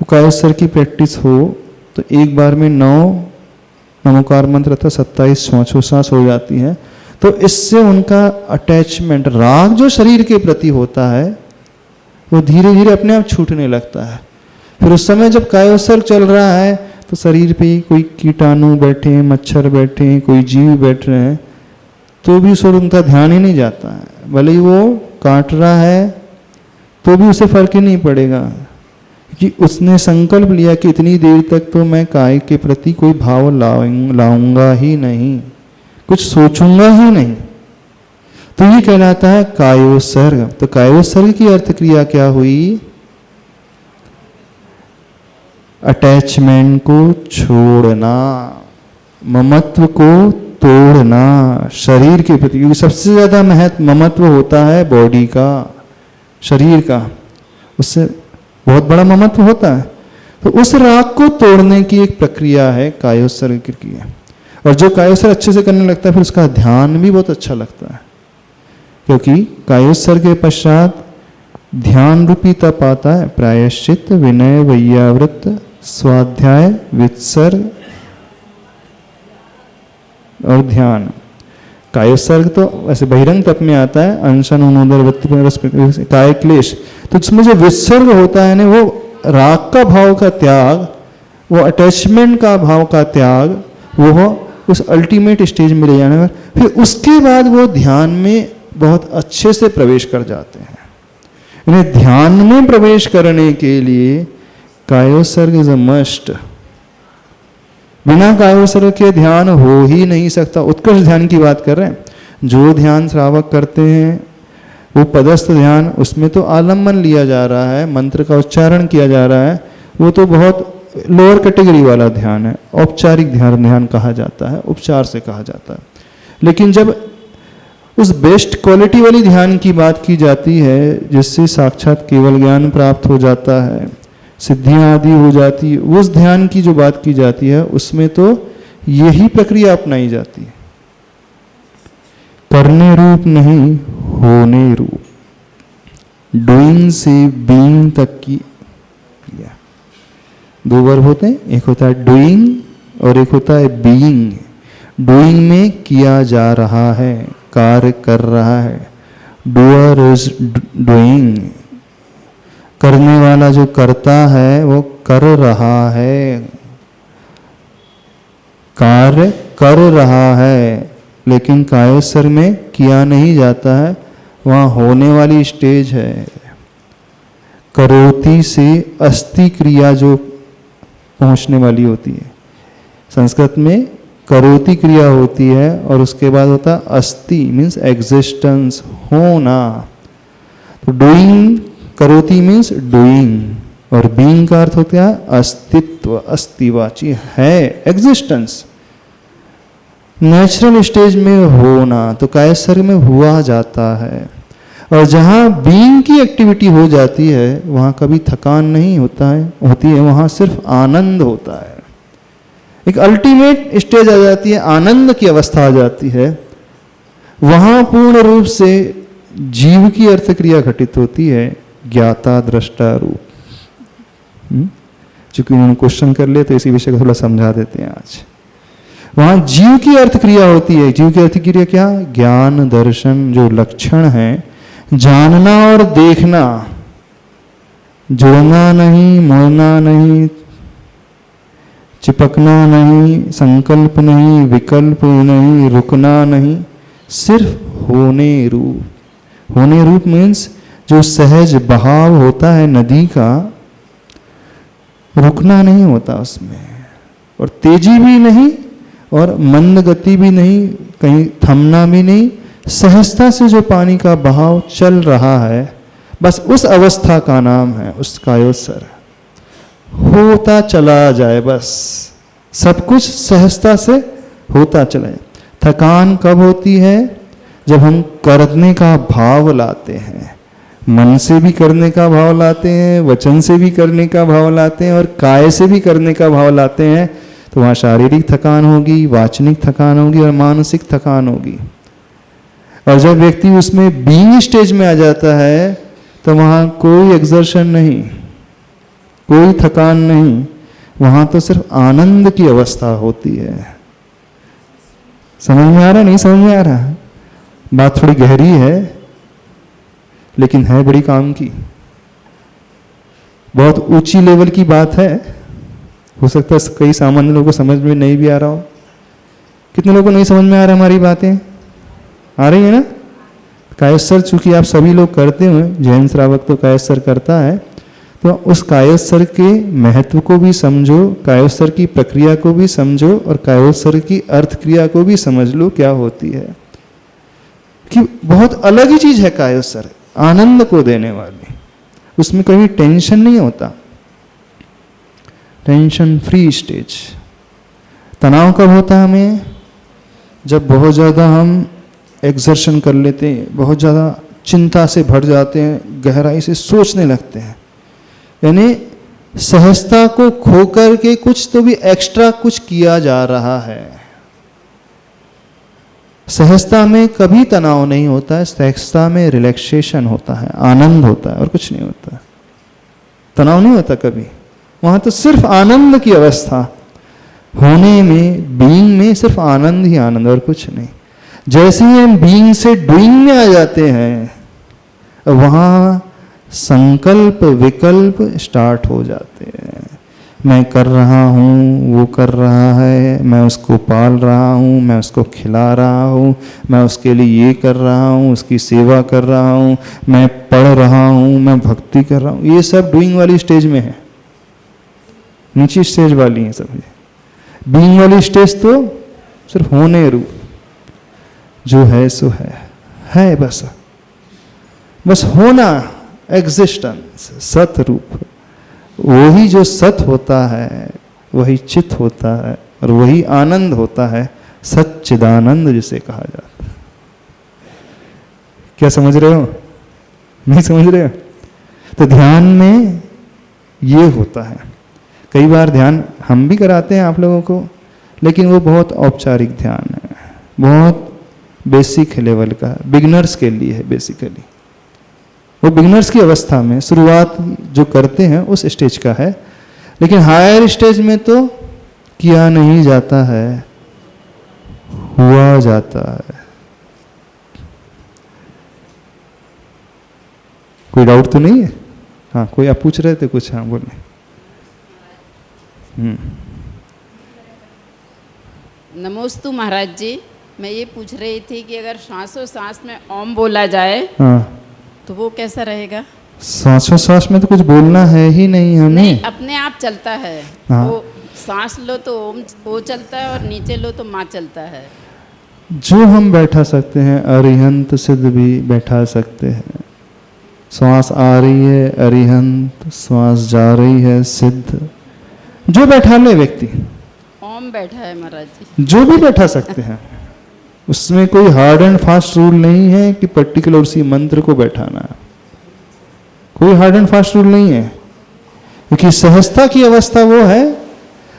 कायोत्सर्ग की प्रैक्टिस हो तो एक बार में 9 नमोकार मंत्र अर्थात 27 श्वासोच्छ्वास हो जाती है। तो इससे उनका अटैचमेंट, राग जो शरीर के प्रति होता है, वो धीरे धीरे अपने आप छूटने लगता है। फिर उस समय जब कायोत्सर्ग चल रहा है तो शरीर पे कोई कीटाणु बैठे हैं, मच्छर बैठे हैं, कोई जीव बैठ रहे हैं, तो भी उस ओर उनका ध्यान ही नहीं जाता है। भले ही वो काट रहा है तो भी उसे फर्क ही नहीं पड़ेगा, कि उसने संकल्प लिया कि इतनी देर तक तो मैं काय के प्रति कोई भाव लाऊंगा ही नहीं, कुछ सोचूंगा ही नहीं। तो ये कहलाता है कायोत्सर्ग। तो कायोत्सर्ग की अर्थ क्रिया क्या हुई? अटैचमेंट को छोड़ना, ममत्व को तोड़ना शरीर के प्रति, क्योंकि सबसे ज्यादा महत्व ममत्व होता है बॉडी का, शरीर का, उससे बहुत बड़ा ममत्व होता है। तो उस राग को तोड़ने की एक प्रक्रिया है कायोत्सर्ग की क्रिया। और जो कायोत्सर्ग अच्छे से करने लगता है फिर उसका ध्यान भी बहुत अच्छा लगता है, क्योंकि कायोत्सर्ग के पश्चात ध्यान रूपी तप आता है, प्रायश्चित, विनय, वैयावृत, स्वाध्याय, वित्सर्ग और ध्यान। कायोत्सर्ग तो ऐसे बहिरंग तप में आता है, अनशन, उन्नोदर, काय क्लेश। तो इसमें जो वित्सर्ग होता है ना, वो राग का भाव का त्याग, वो अटैचमेंट का भाव का त्याग, वो उस अल्टीमेट स्टेज में ले जाने पर फिर उसके बाद वो ध्यान में बहुत अच्छे से प्रवेश कर जाते हैं। इन्हें ध्यान में प्रवेश करने के लिए कायोत्सर्ग इज अ मस्ट। बिना कायोत्सर्ग के ध्यान हो ही नहीं सकता। उत्कृष्ट ध्यान की बात कर रहे हैं, जो ध्यान श्रावक करते हैं वो पदस्थ ध्यान, उसमें तो आलम्बन लिया जा रहा है, मंत्र का उच्चारण किया जा रहा है, वो तो बहुत लोअर कैटेगरी वाला ध्यान है, औपचारिक ध्यान कहा जाता है, उपचार से कहा जाता है। लेकिन जब उस बेस्ट क्वालिटी वाली ध्यान की बात की जाती है, जिससे साक्षात केवल ज्ञान प्राप्त हो जाता है, सिद्धियां आदि हो जाती है, उस ध्यान की जो बात की जाती है उसमें तो यही प्रक्रिया अपनाई जाती है। करने रूप नहीं, होने रूप, डूइंग से बीइंग तक की क्रिया। दो वर्ब होते हैं, एक होता है डूइंग और एक होता है बीइंग। डूइंग में किया जा रहा है, कार्य कर रहा है, डूअर इज डूइंग, करने वाला जो करता है वो कर रहा है, कार्य कर रहा है। लेकिन कायोत्सर्ग में किया नहीं जाता है, वहाँ होने वाली स्टेज है। करोति से अस्ति क्रिया जो पहुँचने वाली होती है, संस्कृत में करोति क्रिया होती है और उसके बाद होता अस्ति, मीन्स एग्जिस्टेंस, होना। तो डूइंग, करोति मीन्स डूइंग, और बीइंग का अर्थ होता है अस्तित्व, अस्तिवाची है, एग्जिस्टेंस, नेचुरल स्टेज में होना। तो कायोत्सर्ग में हुआ जाता है। और जहाँ बीइंग की एक्टिविटी हो जाती है वहाँ कभी थकान नहीं होता है, होती है, वहाँ सिर्फ आनंद होता है। एक अल्टीमेट स्टेज आ जाती है, आनंद की अवस्था आ जाती है। वहाँ पूर्ण रूप से जीव की अर्थ क्रिया घटित होती है, ज्ञाता दृष्टा रूप। चूंकि उन्होंने क्वेश्चन कर लिया तो इसी विषय को थोड़ा समझा देते हैं आज। वहां जीव की अर्थ क्रिया होती है। जीव की अर्थ क्रिया क्या? ज्ञान दर्शन, जो लक्षण है, जानना और देखना, जुड़ना नहीं, मुड़ना नहीं, चिपकना नहीं, संकल्प नहीं, विकल्प नहीं, रुकना नहीं, सिर्फ होने रूप। होने रूप मीन्स जो सहज बहाव होता है नदी का, रुकना नहीं होता उसमें, और तेजी भी नहीं और मंद गति भी नहीं, कहीं थमना भी नहीं, सहजता से जो पानी का बहाव चल रहा है, बस उस अवस्था का नाम है उस कायोत्सर्ग। होता चला जाए, बस सब कुछ सहजता से होता चला जाए। थकान कब होती है? जब हम करने का भाव लाते हैं, मन से भी करने का भाव लाते हैं, वचन से भी करने का भाव लाते हैं, और काय से भी करने का भाव लाते हैं, तो वहाँ शारीरिक थकान होगी, वाचनिक थकान होगी और मानसिक थकान होगी। और जब व्यक्ति उसमें बीइंग स्टेज में आ जाता है तो वहाँ कोई एक्सर्शन नहीं, कोई थकान नहीं, वहाँ तो सिर्फ आनंद की अवस्था होती है। समझ में आ रहा? नहीं समझ में आ रहा? बात थोड़ी गहरी है लेकिन है बड़ी काम की, बहुत ऊंची लेवल की बात है। हो सकता है कई सामान्य लोगों को समझ में नहीं भी आ रहा हो। कितने लोगों को नहीं समझ में आ रहा हमारी बातें? आ रही है ना? कायोत्सर्ग चूंकि आप सभी लोग करते हो, जैन श्रावक तो कायोत्सर्ग करता है, तो उस कायोत्सर्ग के महत्व को भी समझो, कायोत्सर्ग की प्रक्रिया को भी समझो, और कायोत्सर्ग की अर्थ क्रिया को भी समझ लो क्या होती है। कि बहुत अलग ही चीज है कायोत्सर्ग, आनंद को देने वाली। उसमें कभी टेंशन नहीं होता। Tension free stage. तनाव कब होता है हमें? जब बहुत ज़्यादा हम एक्सर्शन कर लेते हैं, बहुत ज़्यादा चिंता से भर जाते हैं, गहराई से सोचने लगते हैं, यानी सहजता को खोकर के कुछ तो भी एक्स्ट्रा कुछ किया जा रहा है। सहजता में कभी तनाव नहीं होता है, सहजता में रिलैक्सेशन होता है, आनंद होता है और कुछ नहीं होता। तनाव नहीं होता कभी, वहां तो सिर्फ आनंद की अवस्था, होने में, बीइंग में सिर्फ आनंद ही आनंद और कुछ नहीं। जैसे ही हम बीइंग से डूइंग में आ जाते हैं, वहां संकल्प विकल्प स्टार्ट हो जाते हैं। मैं कर रहा हूँ, वो कर रहा है, मैं उसको पाल रहा हूँ, मैं उसको खिला रहा हूँ, मैं उसके लिए ये कर रहा हूँ, उसकी सेवा कर रहा हूँ, मैं पढ़ रहा हूँ, मैं भक्ति कर रहा हूँ। ये सब डूइंग वाली स्टेज में है, नीचे स्टेज वाली है सब। बीइंग वाली स्टेज तो सिर्फ होने रूप, जो है सो है बस होना, एग्जिस्टेंस, सत रूप। वही जो सत होता है वही चित होता है और वही आनंद होता है, सच्चिदानंद जिसे कहा जाता है। क्या समझ रहे हो? नहीं समझ रहे हो? तो ध्यान में ये होता है। कई बार ध्यान हम भी कराते हैं आप लोगों को, लेकिन वो बहुत औपचारिक ध्यान है, बहुत बेसिक लेवल का, बिगिनर्स के लिए है बेसिकली। वो बिगिनर्स की अवस्था में शुरुआत जो करते हैं उस स्टेज का है, लेकिन हायर स्टेज में तो किया नहीं जाता है, हुआ जाता है। कोई डाउट तो नहीं है? हाँ, कोई आप पूछ रहे थे कुछ? हाँ बोले। नमोस्तु महाराज जी, मैं ये पूछ रही थी कि अगर सांसों सांस में ओम बोला जाए, हाँ, तो वो कैसा रहेगा? सांसों सांस में तो कुछ बोलना है ही नहीं हमें। नहीं, अपने आप चलता है। हाँ। वो सांस लो तो ओम वो चलता है और नीचे लो तो माँ चलता है। जो हम बैठा सकते हैं, अरिहंत सिद्ध भी बैठा सकते हैं। श्वास आ रही है अरिहंत, श्वास जा रही है सिद्ध, जो बैठा ले व्यक्ति। ओम बैठा है महाराज जी। जो भी बैठा सकते हैं, उसमें कोई हार्ड एंड फास्ट रूल नहीं है कि पर्टिकुलर उसी मंत्र को बैठाना है। कोई हार्ड एंड फास्ट रूल नहीं है, क्योंकि सहजता की अवस्था वो है,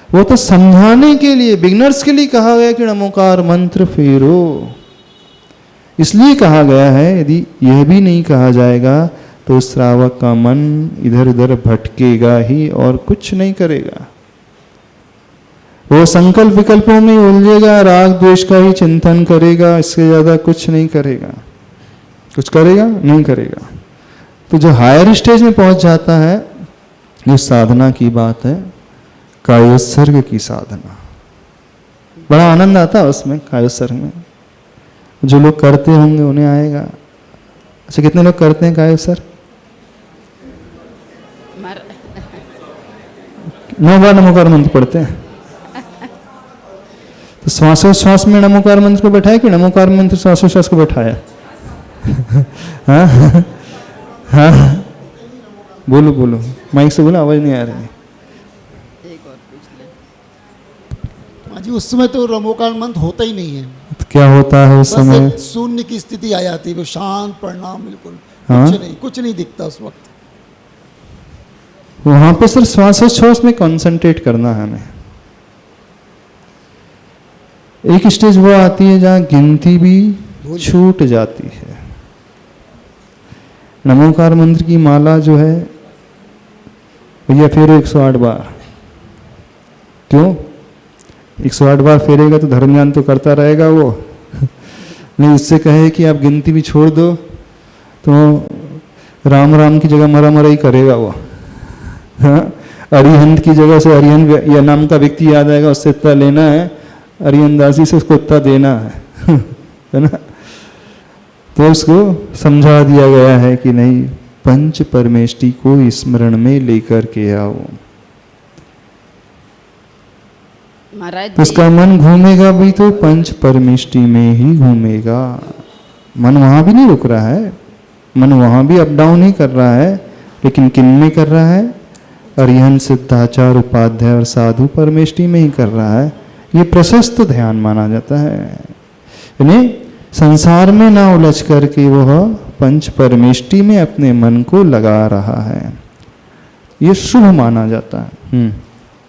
वो तो समझाने के लिए, बिगिनर्स के लिए कहा गया कि नमोकार मंत्र फेरो। इसलिए कहा गया है, यदि यह भी नहीं कहा जाएगा तो श्रावक का मन इधर उधर भटकेगा ही और कुछ नहीं करेगा। वो संकल्प विकल्पों में उलझेगा, राग द्वेष का ही चिंतन करेगा, इससे ज्यादा कुछ नहीं करेगा। कुछ करेगा? नहीं करेगा। तो जो हायर स्टेज में पहुंच जाता है, ये साधना की बात है, कायोत्सर्ग की साधना। बड़ा आनंद आता है उसमें, कायोत्सर्ग में। जो लोग करते होंगे उन्हें आएगा। अच्छा, कितने लोग करते हैं कायोत्सर्ग? 9 बार नमोकार मंत्र पढ़ते हैं। तो श्वासोश्वास में नमोकार मंत्र को बैठाया कि नमोकार मंत्र श्वासोश्वास को बैठाया? हाँ हाँ, बोलो बोलो, माइक से बोलो, आवाज नहीं आ रही। एक और पूछ ले। हाँ जी, उस समय तो रमोकार मंत्र होता ही नहीं है। तो क्या होता है उस बस समय? एक शून्य की स्थिति आ जाती है, वो शांत प्रणाम, बिल्कुल हाँ? कुछ नहीं दिखता उस वक्त। वहां पे सिर्फ श्वासोच्छ्वास में कंसंट्रेट करना है हमें। एक स्टेज वो आती है जहां गिनती भी छूट जाती है। नमोकार मंत्र की माला जो है भैया फेरो 108 बार। क्यों? 108 बार फेरेगा तो धर्म ज्ञान तो करता रहेगा वो। नहीं, उससे कहे कि आप गिनती भी छोड़ दो तो राम राम की जगह मरा मरा ही करेगा वो। हाँ? अरिहंत की जगह से अरिहंत या नाम का व्यक्ति याद आएगा, उससे इतना लेना है, अरिहंत दासी से उसको इतना देना है ना? तो उसको समझा दिया गया है कि नहीं, पंच परमेष्टि को स्मरण में लेकर के आओ। महाराज तो उसका मन घूमेगा भी तो पंच परमेष्टि में ही घूमेगा। मन वहां भी नहीं रुक रहा है, मन वहां भी अप डाउन ही कर रहा है, लेकिन किन में कर रहा है? अरिहंत सिद्धाचार्य उपाध्याय और साधु परमेष्टि में ही कर रहा है, ये प्रशस्त ध्यान माना जाता है। यानी संसार में ना उलझ करके वह पंच परमेष्टि में अपने मन को लगा रहा है, ये शुभ माना जाता है।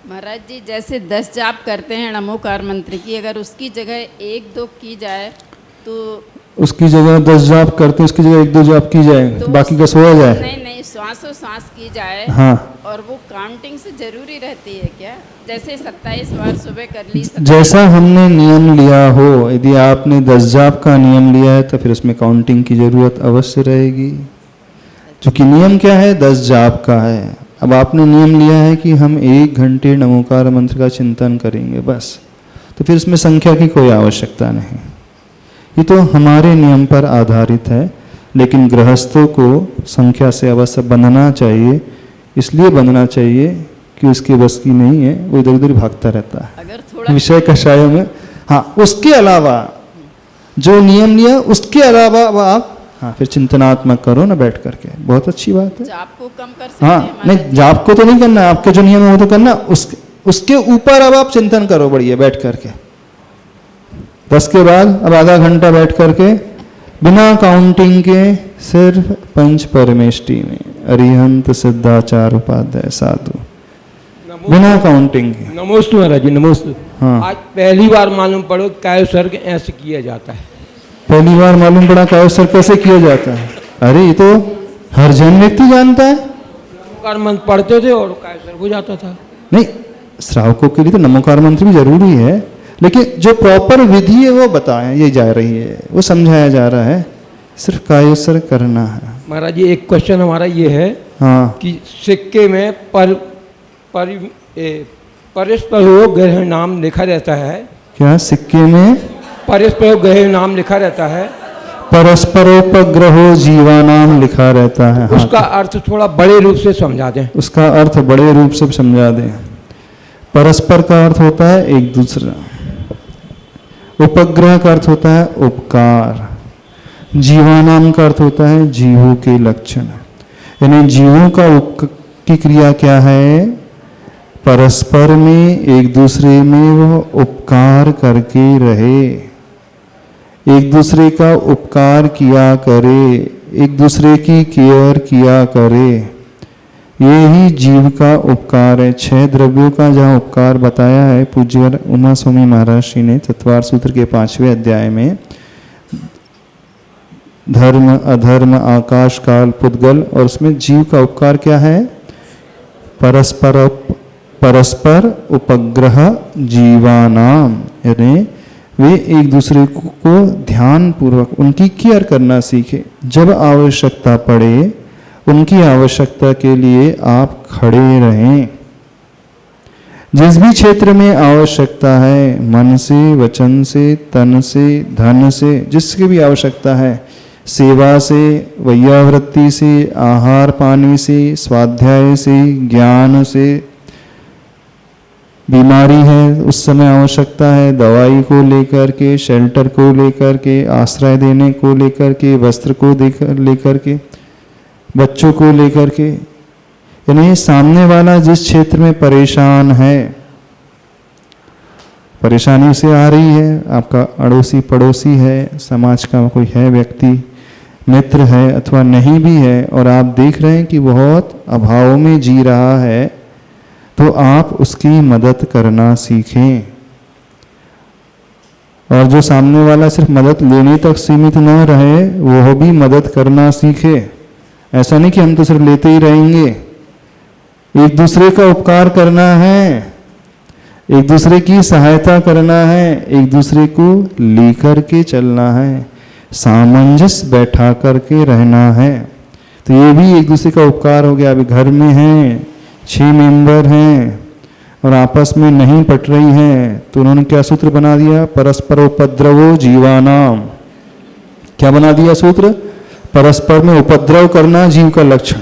महाराज जी, जैसे 10 जाप करते हैं नमोकार मंत्र की, अगर उसकी जगह 1-2 की जाए तो उसकी जगह 10 जाप करते हैं, उसकी जगह 1-2 जाप की जाए तो बाकी का सोया जाए। नहीं नहीं, श्वासों सांस की जाए। हाँ, और वो काउंटिंग से जरूरी रहती है क्या? जैसे 27 बार सुबह कर ली, जैसा हमने नियम लिया हो, यदि आपने 10 जाप का नियम लिया है तो फिर उसमें काउंटिंग की जरूरत अवश्य रहेगी, क्योंकि नियम क्या है, 10 जाप का है। अब आपने नियम लिया है कि हम 1 घंटे नमोकार मंत्र का चिंतन करेंगे बस, तो फिर इसमें संख्या की कोई आवश्यकता नहीं। ये तो हमारे नियम पर आधारित है, लेकिन गृहस्थों को संख्या से अवश्य बंधना चाहिए। इसलिए बंधना चाहिए कि उसकी बस की नहीं है, वो इधर उधर भागता रहता है अगर थोड़ा विषय कषायों में। हाँ, उसके अलावा जो नियम लिया उसके अलावा अब आप फिर चिंतनात्मक करो ना बैठ करके, बहुत अच्छी बात है। जाप को कम कर सकते हैं हाँ, महाराज नहीं जाप को तो नहीं करना, आपके जो नियम है वो तो करना, उसके ऊपर अब आप चिंतन करो बढ़िया बैठ करके। 10 के बाद अब आधा घंटा बैठ करके बिना काउंटिंग के सिर्फ पंच परमेष्टि में अरिहंत सिद्धाचार्य उपाध्याय साधु, बिना काउंटिंग के। नमोस्तु महाराज जी, नमोस्तु। हाँ। आज पहली बार मालूम पड़ो काय सर्ग ऐसे किया जाता है। पहली बार मालूम पड़ा कायोत्सर्ग कैसे किया जाता है? अरे ये तो हर जन व्यक्ति जानता है। नमोकार मंत्र पढ़ते थे और काय सर्ग हो जाता था। नहीं, श्रावकों के लिए तो नमोकार मंत्र भी जरूरी है, लेकिन जो प्रॉपर विधि है वो बताएं, ये जा रही है, वो समझाया जा रहा है, सिर्फ कायोत्सर्ग करना है। महाराज जी, एक क्वेश्चन हमारा ये है हाँ, कि सिक्के में परस्पर ग्रह नाम लिखा रहता है। क्या सिक्के में परस्पर ग्रह नाम लिखा रहता है, परस्परोपग्रहो जीवानाम लिखा रहता है। हाँ, उसका अर्थ थोड़ा बड़े रूप से समझा दें। उसका अर्थ बड़े रूप से समझा दें। परस्पर का अर्थ होता है एक दूसरा, उपग्रह का अर्थ होता है उपकार, जीवानाम का अर्थ होता है जीवों के लक्षण। यानी जीवों की क्रिया क्या है, परस्पर में एक दूसरे में वो उपकार करके रहे, एक दूसरे का उपकार किया करे, एक दूसरे की केयर किया करे, ये ही जीव का उपकार है। 6 द्रव्यों का जहाँ उपकार बताया है पूज्य उमा स्वामी महाराज श्री ने तत्वार सूत्र के 5वें अध्याय में, धर्म अधर्म आकाश काल पुद्गल, और उसमें जीव का उपकार क्या है, परस्पर उपग्रह जीवानाम, यानी वे एक दूसरे को ध्यान पूर्वक उनकी केयर करना सीखे। जब आवश्यकता पड़े उनकी आवश्यकता के लिए आप खड़े रहें। जिस भी क्षेत्र में आवश्यकता है, मन से, वचन से, तन से, धन से, जिसकी भी आवश्यकता है, सेवा से, वैयावृत्ति से, आहार पानी से, स्वाध्याय से, ज्ञान से, बीमारी है उस समय आवश्यकता है, दवाई को लेकर के, शेल्टर को लेकर के, आश्रय देने को लेकर के, वस्त्र को लेकर के, बच्चों को लेकर के, यानी सामने वाला जिस क्षेत्र में परेशान है, परेशानी से आ रही है, आपका अड़ोसी पड़ोसी है, समाज का कोई है व्यक्ति, मित्र है अथवा नहीं भी है, और आप देख रहे हैं कि बहुत अभाव में जी रहा है, तो आप उसकी मदद करना सीखें। और जो सामने वाला सिर्फ मदद लेने तक सीमित न रहे, वह भी मदद करना सीखे। ऐसा नहीं कि हम तो सिर्फ लेते ही रहेंगे, एक दूसरे का उपकार करना है, एक दूसरे की सहायता करना है, एक दूसरे को लेकर के चलना है, सामंजस्य बैठा करके रहना है। तो ये भी एक दूसरे का उपकार हो गया। अभी घर में हैं 6 मेंबर हैं और आपस में नहीं पट रही हैं, तो उन्होंने क्या सूत्र बना दिया, परस्परोपद्रवो जीवानाम। क्या बना दिया सूत्र, परस्पर में उपद्रव करना जीव का लक्षण,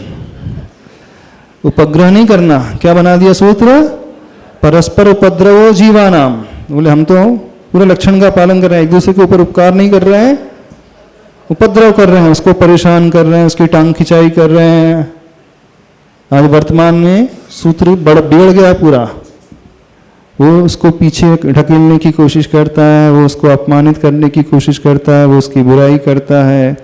उपग्रह नहीं करना। क्या बना दिया सूत्र, परस्पर उपद्रवो जीवानाम। बोले हम तो पूरे लक्षण का पालन कर रहे हैं, एक दूसरे के ऊपर उपकार नहीं कर रहे हैं, उपद्रव कर रहे हैं, उसको परेशान कर रहे हैं, उसकी टांग खिंचाई कर रहे हैं। आज वर्तमान में सूत्र बिगड़ गया पूरा। वो उसको पीछे ढकेलने की कोशिश करता है, वो उसको अपमानित करने की कोशिश करता है, वो उसकी बुराई करता है,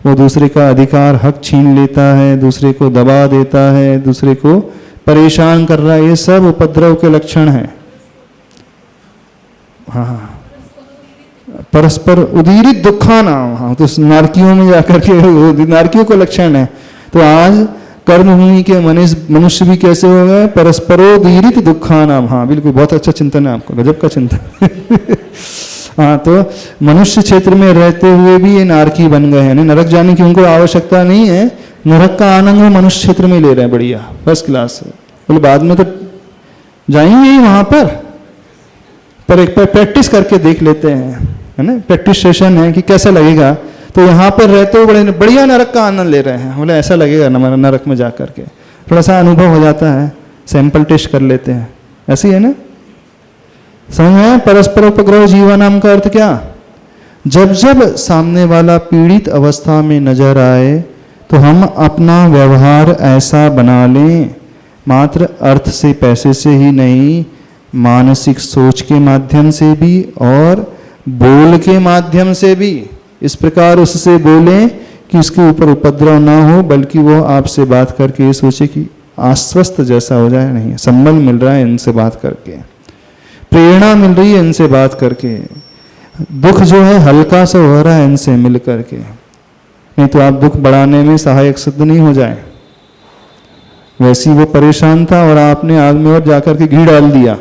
वो दूसरे का अधिकार हक छीन लेता है, दूसरे को दबा देता है, दूसरे को परेशान कर रहा है। ये सब उपद्रव के लक्षण हैं। हाँ, परस्पर उदीरित दुखानाम। हाँ, तो नारकियों में जाकर के नारकियों का लक्षण है। तो आज कर्मभूमि के मनुष्य भी कैसे हो गए? परस्परोदीरित दुखानाम। हाँ बिल्कुल, बहुत अच्छा चिंतन है आपका, गजब का चिंतन। हाँ, तो मनुष्य क्षेत्र में रहते हुए भी ये नारकी बन गए हैं। नरक जाने की उनको आवश्यकता नहीं है, नरक का आनंद वो मनुष्य क्षेत्र में ले रहे हैं, बढ़िया फर्स्ट क्लास। बोले बाद में तो जाएंगे ही वहां पर एक बार प्रैक्टिस करके देख लेते हैं, है ना, प्रैक्टिस सेशन है कि कैसा लगेगा। तो यहाँ पर रहते हुए बड़े बढ़िया नरक का आनंद ले रहे हैं। बोले ऐसा लगेगा नरक में जा करके, थोड़ा सा अनुभव हो जाता है, सैंपल टेस्ट कर लेते हैं, ऐसी है ना। समझ में? परस्पर उपग्रह जीवनाम का अर्थ क्या? जब जब सामने वाला पीड़ित अवस्था में नजर आए तो हम अपना व्यवहार ऐसा बना लें, मात्र अर्थ से पैसे से ही नहीं, मानसिक सोच के माध्यम से भी और बोल के माध्यम से भी। इस प्रकार उससे बोलें कि उसके ऊपर उपद्रव ना हो, बल्कि वो आपसे बात करके ये सोचे कि आश्वस्त जैसा हो जाए। नहीं, संबल मिल रहा है इनसे बात करके, प्रेरणा मिल रही है इनसे बात करके, दुख जो है हल्का सा हो रहा है इनसे मिल करके। नहीं तो आप दुख बढ़ाने में सहायक सिद्ध नहीं हो जाए। वैसी वो परेशान था और आपने आग में और जाकर के घी डाल दिया।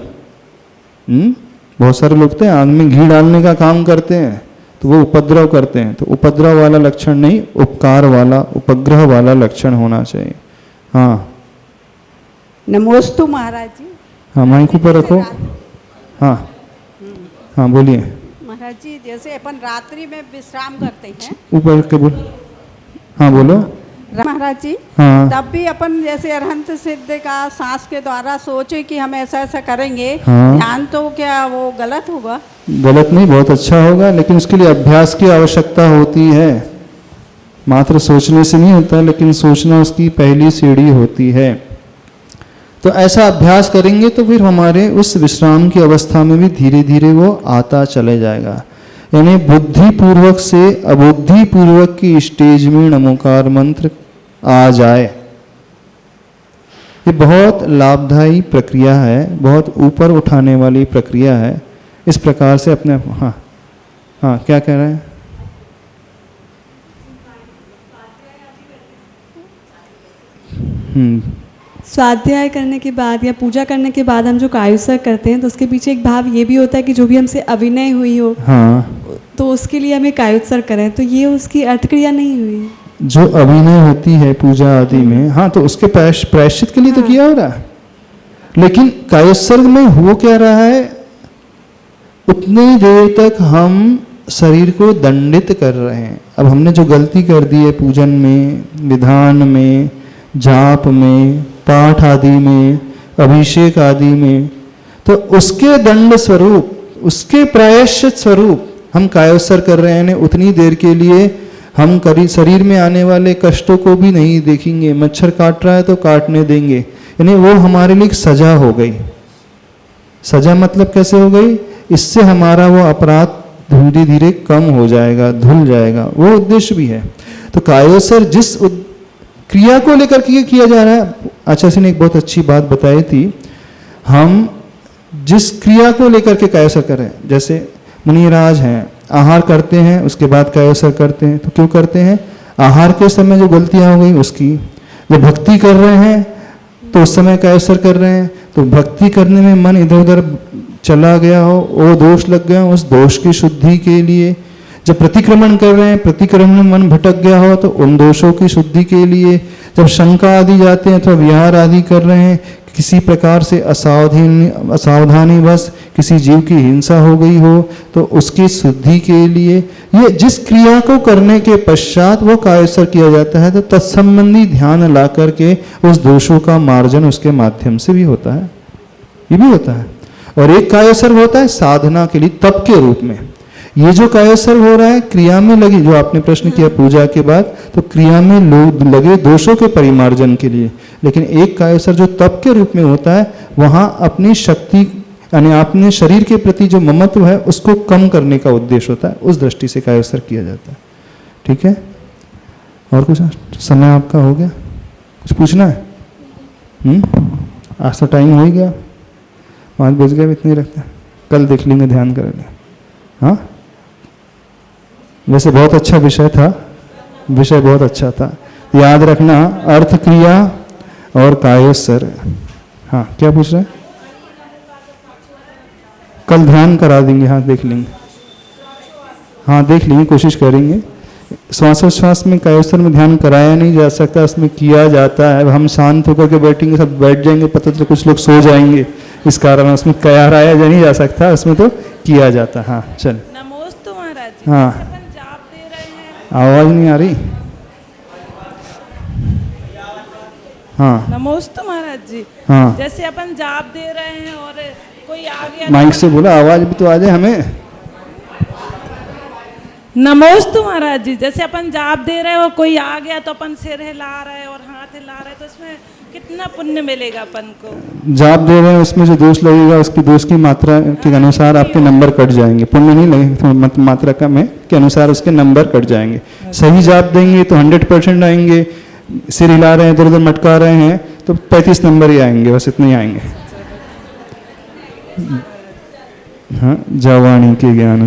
बहुत सारे लोग थे आग में घी डालने का काम करते हैं, तो वो उपद्रव करते हैं। तो उपद्रव वाला लक्षण नहीं, उपकार वाला, उपग्रह वाला लक्षण होना चाहिए। हाँ, नमोस्तु महाराज जी। हाँ, माइक ऊपर रखो। हाँ हाँ, बोलिए महाराज जी। जैसे अपन रात्रि में विश्राम करते हैं, ऊपर के बोल। हाँ बोलो महाराज जी। हाँ, तब भी अपन जैसे अरहंत सिद्ध का सांस के द्वारा सोचे कि हम ऐसा ऐसा करेंगे, हाँ। ध्यान, तो क्या वो गलत होगा? गलत नहीं, बहुत अच्छा होगा, लेकिन उसके लिए अभ्यास की आवश्यकता होती है। मात्र सोचने से नहीं होता, लेकिन सोचना उसकी पहली सीढ़ी होती है। तो ऐसा अभ्यास करेंगे तो फिर हमारे उस विश्राम की अवस्था में भी धीरे धीरे वो आता चले जाएगा। यानी बुद्धिपूर्वक से अबुद्धिपूर्वक की स्टेज में नमोकार मंत्र आ जाए। ये बहुत लाभदायी प्रक्रिया है, बहुत ऊपर उठाने वाली प्रक्रिया है। इस प्रकार से अपने, हाँ हाँ, क्या कह रहे हैं? स्वाध्याय करने के बाद या पूजा करने के बाद हम जो कायुत्सर्ग करते हैं, तो उसके पीछे एक भाव ये भी होता है कि जो भी हमसे अभिनय हुई हो, हाँ, तो उसके लिए हमें कायुत्सर्ग करें। तो ये उसकी अर्थक्रिया नहीं हुई। जो अभिनय होती है पूजा आदि में, हाँ, तो उसके प्रायश्चित के लिए तो किया हो रहा है। लेकिन कायोत्सर्ग में हो क्या रहा है? उतनी देर तक हम शरीर को दंडित कर रहे हैं। अब हमने जो गलती कर दी है पूजन में, विधान में, जाप में, पाठ आदि में, अभिषेक आदि में, तो उसके दंड स्वरूप, उसके प्रायश्चित स्वरूप हम कायोत्सर्ग कर रहे हैं। उतनी देर के लिए हम शरीर में आने वाले कष्टों को भी नहीं देखेंगे। मच्छर काट रहा है तो काटने देंगे, यानी वो हमारे लिए एक सजा हो गई। सजा मतलब कैसे हो गई? इससे हमारा वो अपराध धीरे धीरे कम हो जाएगा, धुल जाएगा। वो उद्देश्य भी है। तो कायोत्सर्ग जिस क्रिया को लेकर के किया जा रहा है, आचार्य ने एक बहुत अच्छी बात बताई थी। हम जिस क्रिया को लेकर के कायोत्सर्ग कर रहे हैं, जैसे मुनिराज हैं, आहार करते हैं, उसके बाद कायोत्सर्ग करते हैं। तो क्यों करते हैं? आहार के समय जो गलतियां हो गई उसकी। जब भक्ति कर रहे हैं तो उस समय कायोत्सर्ग कर रहे हैं, तो भक्ति करने में मन इधर उधर चला गया हो, वो दोष लग गया, उस दोष की शुद्धि के लिए। जब प्रतिक्रमण कर रहे हैं, प्रतिक्रमण में मन भटक गया हो, तो उन दोषों की शुद्धि के लिए। जब शंका आदि जाते हैं तो विहार आदि कर रहे हैं, किसी प्रकार से असावधानी बस किसी जीव की हिंसा हो गई हो, तो उसकी शुद्धि के लिए ये जिस क्रिया को करने के पश्चात वो कायोत्सर्ग किया जाता है, तो तत्संबंधी ध्यान ला करके उस दोषों का मार्जन उसके माध्यम से भी होता है। ये भी होता है। और एक कायोत्सर्ग होता है साधना के लिए, तप के रूप में। ये जो कायोत्सर्ग हो रहा है क्रिया में लगी, जो आपने प्रश्न किया पूजा के बाद, तो क्रिया में लगे दोषों के परिमार्जन के लिए। लेकिन एक कायोसर जो तप के रूप में होता है, वहाँ अपनी शक्ति यानी अपने शरीर के प्रति जो ममत्व है उसको कम करने का उद्देश्य होता है, उस दृष्टि से कायोसर किया जाता है। ठीक है, और कुछ? समय आपका हो गया, कुछ पूछना है? आज तो टाइम हो ही गया, 5 बज गए, इतने रखते हैं, कल देख लेंगे, ध्यान करेंगे। हाँ, वैसे बहुत अच्छा विषय था, विषय बहुत अच्छा था। याद रखना, अर्थ क्रिया और कायोसर। हाँ, क्या पूछ रहे हैं? कल ध्यान करा देंगे, हाँ देख लेंगे, हाँ देख लेंगे, कोशिश करेंगे। श्वासोच्छ्वास में कायोसर में ध्यान कराया नहीं जा सकता, उसमें किया जाता है। हम शांत होकर के बैठेंगे, सब बैठ जाएंगे, पता चले कुछ लोग सो जाएंगे, इस कारण उसमें कराया जा नहीं जा सकता, उसमें तो किया जाता। हाँ चल। नमोस्तु महाराज जी। हाँ, जैसे अपन जाप दे रहे हैं। आवाज नहीं आ रही? हाँ नमोस्तु महाराज जी। हाँ, जैसे अपन जाप दे रहे हैं और कोई आ गया, माइक से बोला, आवाज भी तो आ जाए हमें। नमोस्तु महाराज जी। जैसे अपन जाप दे रहे हैं और कोई आ गया तो अपन सिर हिला रहे हैं और हाथ हिला रहे हैं, तो इसमें कितना पुण्य मिलेगा अपन को? जाप दे रहे हैं, उसमें जो दोष लगेगा उसकी दोष की मात्रा के अनुसार आपके नंबर कट जाएंगे। पुण्य नहीं लगेगा, तो मात्रा कम है के अनुसार उसके नंबर कट जाएंगे। सही जाप देंगे तो 100% आएंगे, सिर हिला रहे हैं, इधर उधर मटका रहे हैं तो 35 नंबर ही आएंगे, बस इतने ही आएंगे। हाँ, जवानी के ज्ञान